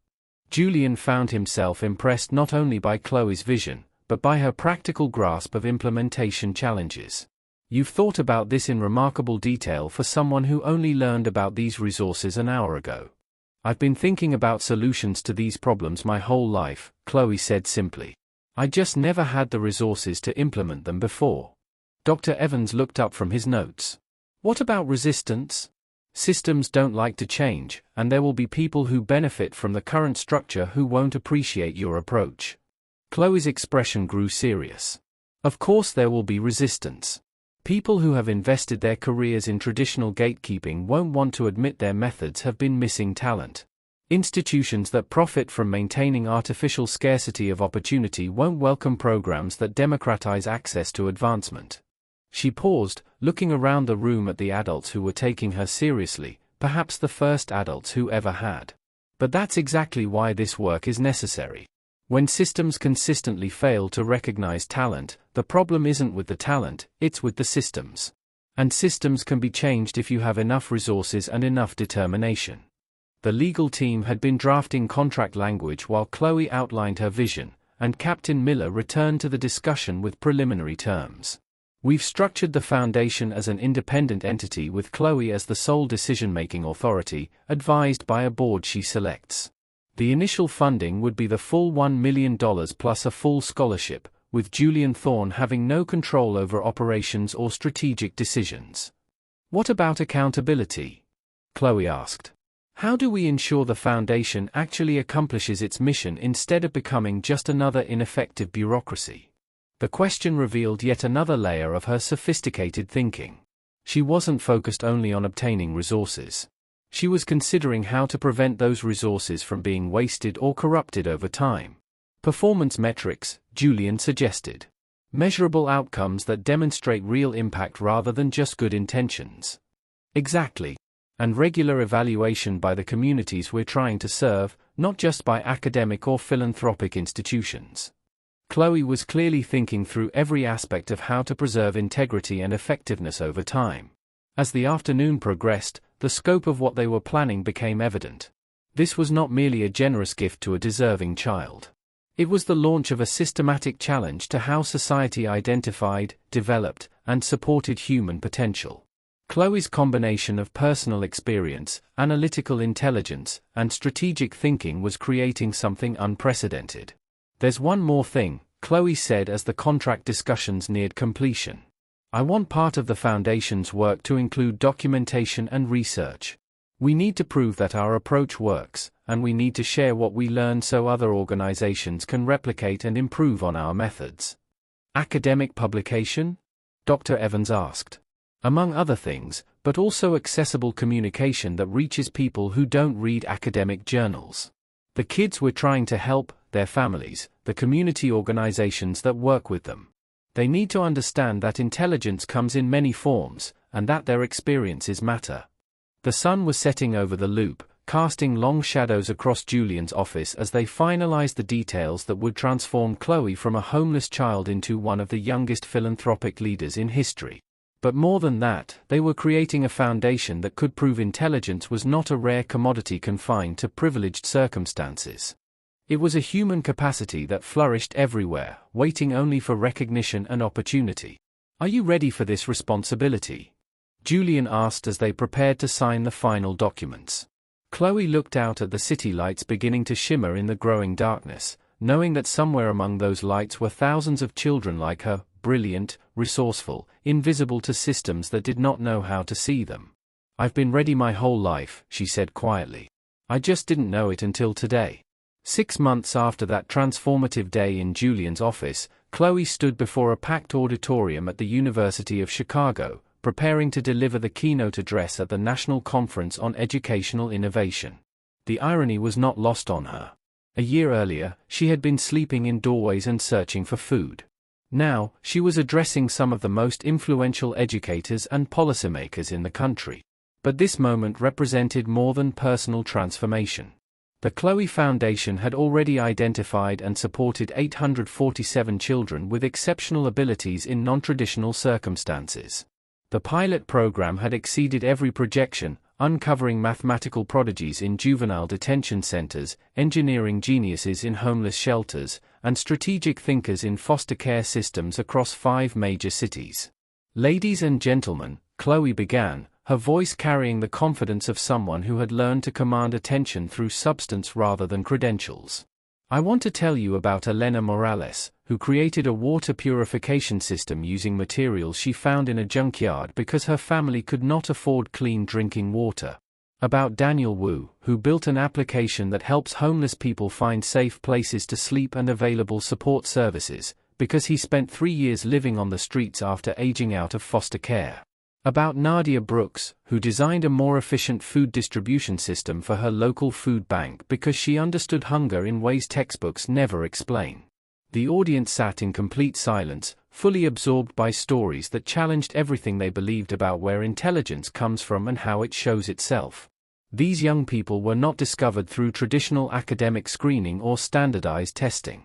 Julian found himself impressed not only by Chloe's vision, but by her practical grasp of implementation challenges. "You've thought about this in remarkable detail for someone who only learned about these resources an hour ago." "I've been thinking about solutions to these problems my whole life," Chloe said simply. "I just never had the resources to implement them before." Dr. Evans looked up from his notes. "What about resistance? Systems don't like to change, and there will be people who benefit from the current structure who won't appreciate your approach." Chloe's expression grew serious. "Of course there will be resistance. People who have invested their careers in traditional gatekeeping won't want to admit their methods have been missing talent. Institutions that profit from maintaining artificial scarcity of opportunity won't welcome programs that democratize access to advancement. She paused, looking around the room at the adults who were taking her seriously, perhaps the first adults who ever had. But that's exactly why this work is necessary. When systems consistently fail to recognize talent, the problem isn't with the talent, it's with the systems. And systems can be changed if you have enough resources and enough determination. The legal team had been drafting contract language while Chloe outlined her vision, and Captain Miller returned to the discussion with preliminary terms. We've structured the foundation as an independent entity with Chloe as the sole decision-making authority, advised by a board she selects. The initial funding would be the full $1 million plus a full scholarship, with Julian Thorne having no control over operations or strategic decisions. What about accountability? Chloe asked. How do we ensure the foundation actually accomplishes its mission instead of becoming just another ineffective bureaucracy? The question revealed yet another layer of her sophisticated thinking. She wasn't focused only on obtaining resources. She was considering how to prevent those resources from being wasted or corrupted over time. Performance metrics, Julian suggested. Measurable outcomes that demonstrate real impact rather than just good intentions. Exactly. And regular evaluation by the communities we're trying to serve, not just by academic or philanthropic institutions. Chloe was clearly thinking through every aspect of how to preserve integrity and effectiveness over time. As the afternoon progressed, the scope of what they were planning became evident. This was not merely a generous gift to a deserving child. It was the launch of a systematic challenge to how society identified, developed, and supported human potential. Chloe's combination of personal experience, analytical intelligence, and strategic thinking was creating something unprecedented. There's one more thing, Chloe said as the contract discussions neared completion. I want part of the foundation's work to include documentation and research. We need to prove that our approach works, and we need to share what we learn so other organizations can replicate and improve on our methods. Academic publication? Dr. Evans asked. Among other things, but also accessible communication that reaches people who don't read academic journals. The kids we're trying to help, their families, the community organizations that work with them. They need to understand that intelligence comes in many forms, and that their experiences matter. The sun was setting over the loop, casting long shadows across Julian's office as they finalized the details that would transform Chloe from a homeless child into one of the youngest philanthropic leaders in history. But more than that, they were creating a foundation that could prove intelligence was not a rare commodity confined to privileged circumstances. It was a human capacity that flourished everywhere, waiting only for recognition and opportunity. Are you ready for this responsibility? Julian asked as they prepared to sign the final documents. Chloe looked out at the city lights beginning to shimmer in the growing darkness, knowing that somewhere among those lights were thousands of children like her, brilliant, resourceful, invisible to systems that did not know how to see them. I've been ready my whole life, she said quietly. I just didn't know it until today. 6 months after that transformative day in Julian's office, Chloe stood before a packed auditorium at the University of Chicago, preparing to deliver the keynote address at the National Conference on Educational Innovation. The irony was not lost on her. A year earlier, she had been sleeping in doorways and searching for food. Now, she was addressing some of the most influential educators and policymakers in the country. But this moment represented more than personal transformation. The Chloe Foundation had already identified and supported 847 children with exceptional abilities in non-traditional circumstances. The pilot program had exceeded every projection, uncovering mathematical prodigies in juvenile detention centers, engineering geniuses in homeless shelters, and strategic thinkers in foster care systems across 5 major cities. Ladies and gentlemen, Chloe began, her voice carrying the confidence of someone who had learned to command attention through substance rather than credentials. I want to tell you about Elena Morales, who created a water purification system using materials she found in a junkyard because her family could not afford clean drinking water. About Daniel Wu, who built an application that helps homeless people find safe places to sleep and available support services, because he spent 3 years living on the streets after aging out of foster care. About Nadia Brooks, who designed a more efficient food distribution system for her local food bank because she understood hunger in ways textbooks never explain. The audience sat in complete silence, fully absorbed by stories that challenged everything they believed about where intelligence comes from and how it shows itself. These young people were not discovered through traditional academic screening or standardized testing.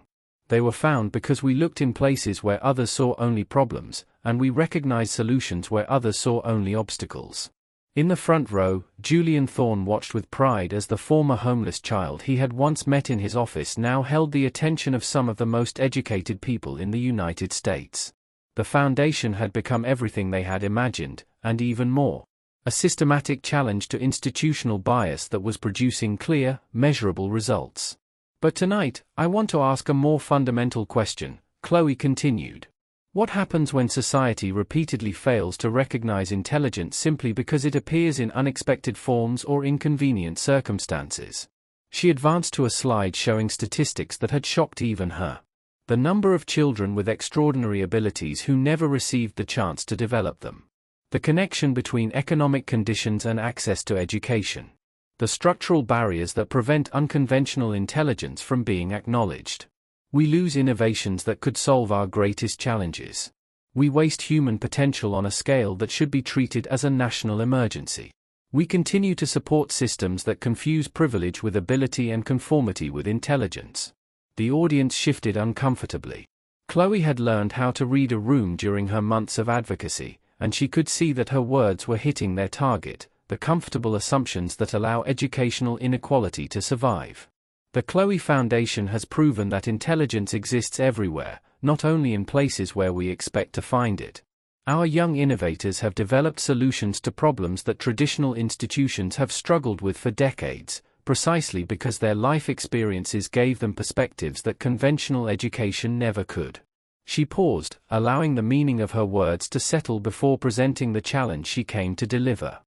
They were found because we looked in places where others saw only problems, and we recognized solutions where others saw only obstacles. In the front row, Julian Thorne watched with pride as the former homeless child he had once met in his office now held the attention of some of the most educated people in the United States. The foundation had become everything they had imagined, and even more. A systematic challenge to institutional bias that was producing clear, measurable results. But tonight, I want to ask a more fundamental question, Chloe continued. What happens when society repeatedly fails to recognize intelligence simply because it appears in unexpected forms or inconvenient circumstances? She advanced to a slide showing statistics that had shocked even her. The number of children with extraordinary abilities who never received the chance to develop them. The connection between economic conditions and access to education. The structural barriers that prevent unconventional intelligence from being acknowledged. We lose innovations that could solve our greatest challenges. We waste human potential on a scale that should be treated as a national emergency. We continue to support systems that confuse privilege with ability and conformity with intelligence. The audience shifted uncomfortably. Chloe had learned how to read a room during her months of advocacy, and she could see that her words were hitting their target, the comfortable assumptions that allow educational inequality to survive. The Chloe Foundation has proven that intelligence exists everywhere, not only in places where we expect to find it. Our young innovators have developed solutions to problems that traditional institutions have struggled with for decades, precisely because their life experiences gave them perspectives that conventional education never could. She paused, allowing the meaning of her words to settle before presenting the challenge she came to deliver.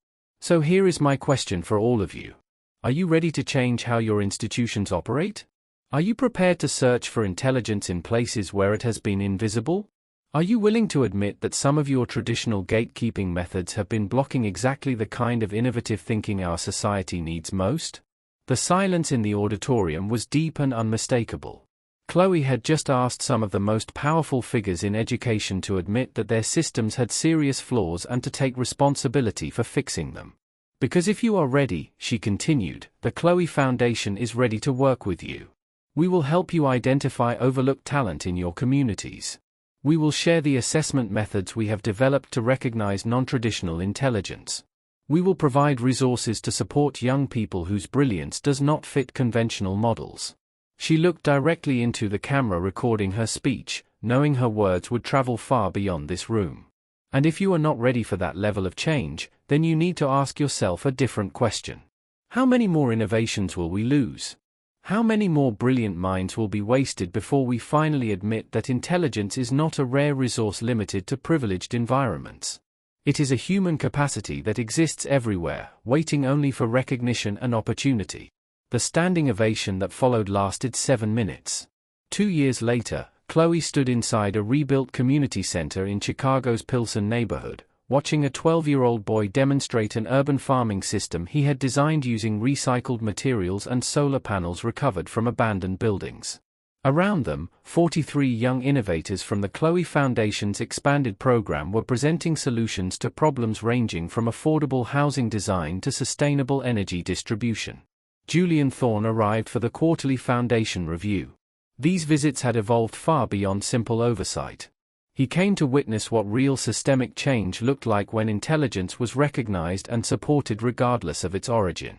So here is my question for all of you. Are you ready to change how your institutions operate? Are you prepared to search for intelligence in places where it has been invisible? Are you willing to admit that some of your traditional gatekeeping methods have been blocking exactly the kind of innovative thinking our society needs most? The silence in the auditorium was deep and unmistakable. Chloe had just asked some of the most powerful figures in education to admit that their systems had serious flaws and to take responsibility for fixing them. Because if you are ready, she continued, the Chloe Foundation is ready to work with you. We will help you identify overlooked talent in your communities. We will share the assessment methods we have developed to recognize non-traditional intelligence. We will provide resources to support young people whose brilliance does not fit conventional models. She looked directly into the camera recording her speech, knowing her words would travel far beyond this room. And if you are not ready for that level of change, then you need to ask yourself a different question. How many more innovations will we lose? How many more brilliant minds will be wasted before we finally admit that intelligence is not a rare resource limited to privileged environments? It is a human capacity that exists everywhere, waiting only for recognition and opportunity. The standing ovation that followed lasted 7 minutes. 2 years later, Chloe stood inside a rebuilt community center in Chicago's Pilsen neighborhood, watching a 12-year-old boy demonstrate an urban farming system he had designed using recycled materials and solar panels recovered from abandoned buildings. Around them, 43 young innovators from the Chloe Foundation's expanded program were presenting solutions to problems ranging from affordable housing design to sustainable energy distribution. Julian Thorne arrived for the quarterly Foundation review. These visits had evolved far beyond simple oversight. He came to witness what real systemic change looked like when intelligence was recognized and supported regardless of its origin.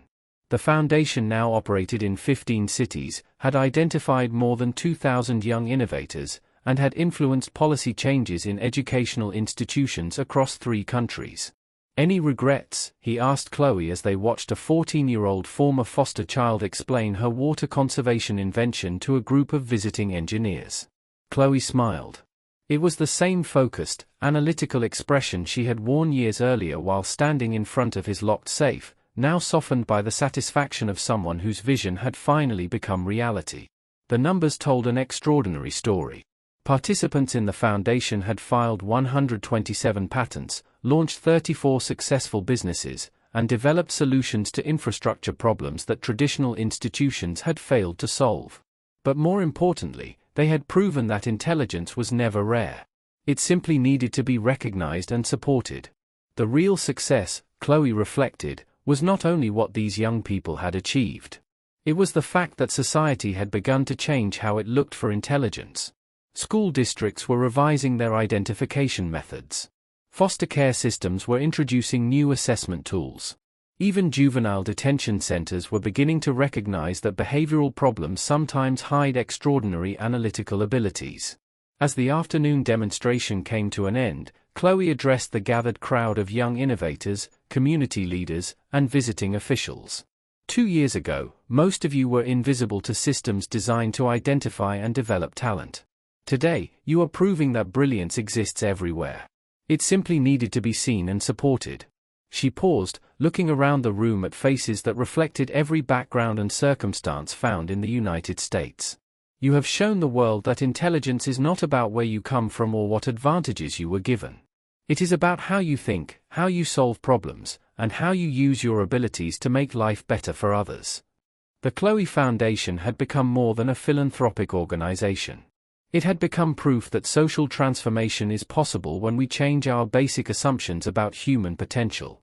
The Foundation now operated in 15 cities, had identified more than 2,000 young innovators, and had influenced policy changes in educational institutions across 3 countries. Any regrets? He asked Chloe as they watched a 14-year-old former foster child explain her water conservation invention to a group of visiting engineers. Chloe smiled. It was the same focused, analytical expression she had worn years earlier while standing in front of his locked safe, now softened by the satisfaction of someone whose vision had finally become reality. The numbers told an extraordinary story. Participants in the foundation had filed 127 patents, launched 34 successful businesses, and developed solutions to infrastructure problems that traditional institutions had failed to solve. But more importantly, they had proven that intelligence was never rare. It simply needed to be recognized and supported. The real success, Chloe reflected, was not only what these young people had achieved. It was the fact that society had begun to change how it looked for intelligence. School districts were revising their identification methods. Foster care systems were introducing new assessment tools. Even juvenile detention centers were beginning to recognize that behavioral problems sometimes hide extraordinary analytical abilities. As the afternoon demonstration came to an end, Chloe addressed the gathered crowd of young innovators, community leaders, and visiting officials. 2 years ago, most of you were invisible to systems designed to identify and develop talent. Today, you are proving that brilliance exists everywhere. It simply needed to be seen and supported. She paused, looking around the room at faces that reflected every background and circumstance found in the United States. You have shown the world that intelligence is not about where you come from or what advantages you were given. It is about how you think, how you solve problems, and how you use your abilities to make life better for others. The Chloe Foundation had become more than a philanthropic organization. It had become proof that social transformation is possible when we change our basic assumptions about human potential.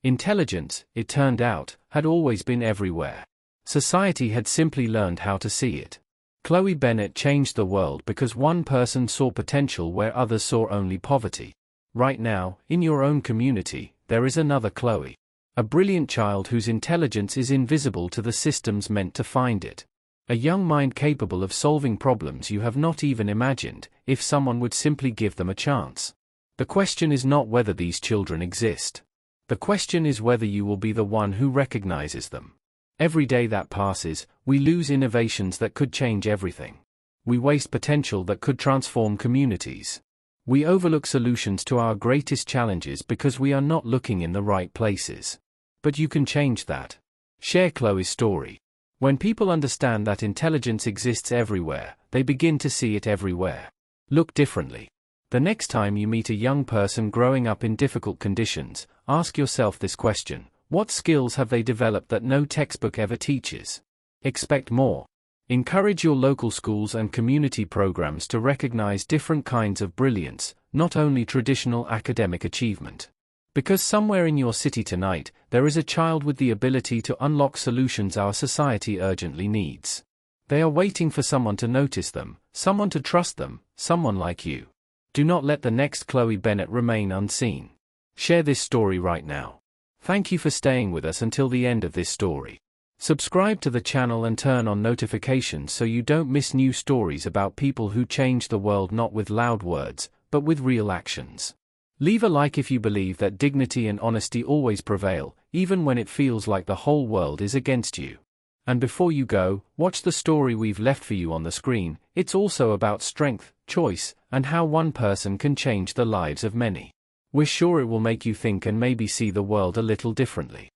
Intelligence, it turned out, had always been everywhere. Society had simply learned how to see it. Chloe Bennett changed the world because one person saw potential where others saw only poverty. Right now, in your own community, there is another Chloe. A brilliant child whose intelligence is invisible to the systems meant to find it. A young mind capable of solving problems you have not even imagined, if someone would simply give them a chance. The question is not whether these children exist. The question is whether you will be the one who recognizes them. Every day that passes, we lose innovations that could change everything. We waste potential that could transform communities. We overlook solutions to our greatest challenges because we are not looking in the right places. But you can change that. Share Chloe's story. When people understand that intelligence exists everywhere, they begin to see it everywhere. Look differently. The next time you meet a young person growing up in difficult conditions, ask yourself this question: what skills have they developed that no textbook ever teaches? Expect more. Encourage your local schools and community programs to recognize different kinds of brilliance, not only traditional academic achievement. Because somewhere in your city tonight, there is a child with the ability to unlock solutions our society urgently needs. They are waiting for someone to notice them, someone to trust them, someone like you. Do not let the next Chloe Bennett remain unseen. Share this story right now. Thank you for staying with us until the end of this story. Subscribe to the channel and turn on notifications so you don't miss new stories about people who change the world not with loud words, but with real actions. Leave a like if you believe that dignity and honesty always prevail, even when it feels like the whole world is against you. And before you go, watch the story we've left for you on the screen. It's also about strength, choice, and how one person can change the lives of many. We're sure it will make you think and maybe see the world a little differently.